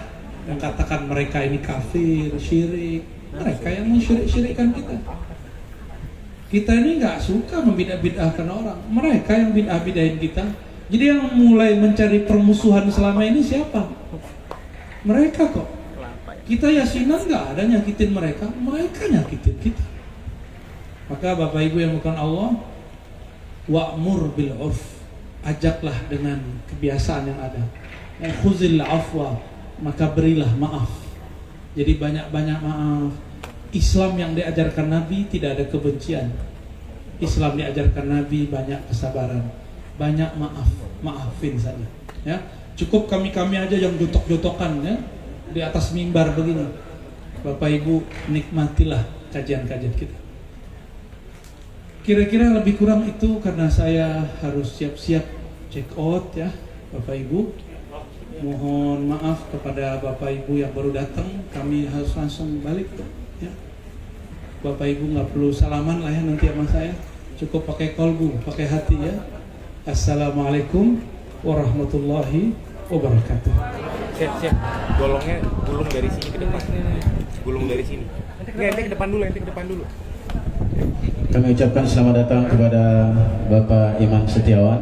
mengatakan mereka ini kafir, syirik. Mereka yang mensyirik-syirikkan kita. Kita ini nggak suka membidah-bidahkan orang. Mereka yang bidah-bidahin kita. Jadi yang mulai mencari permusuhan selama ini siapa? Mereka kok. Kita yasinan nggak ada nyakitin mereka, mereka nyakitin kita. Maka Bapak Ibu yang bukan Allah, wa'mur bil urf, ajaklah dengan kebiasaan yang ada. Khuzil afwa, maka berilah maaf. Jadi banyak-banyak maaf. Islam yang diajarkan Nabi tidak ada kebencian. Islam diajarkan Nabi banyak kesabaran, banyak maaf, maafin saja. Ya, cukup kami aja yang jotok-jotokan ya di atas mimbar begini. Bapak Ibu nikmatilah kajian-kajian kita. Kira-kira lebih kurang itu karena saya harus siap-siap check out ya Bapak Ibu. Mohon maaf kepada Bapak Ibu yang baru datang, kami harus langsung balik ya. Bapak Ibu nggak perlu salaman lah ya nanti sama saya, cukup pakai kolbu, pakai hati ya. Assalamualaikum warahmatullahi wabarakatuh. Siap. Gulung dari sini ke depan. Gulung dari sini. Ente ke depan dulu. Kami ucapkan selamat datang kepada Bapak Iman Setiawan.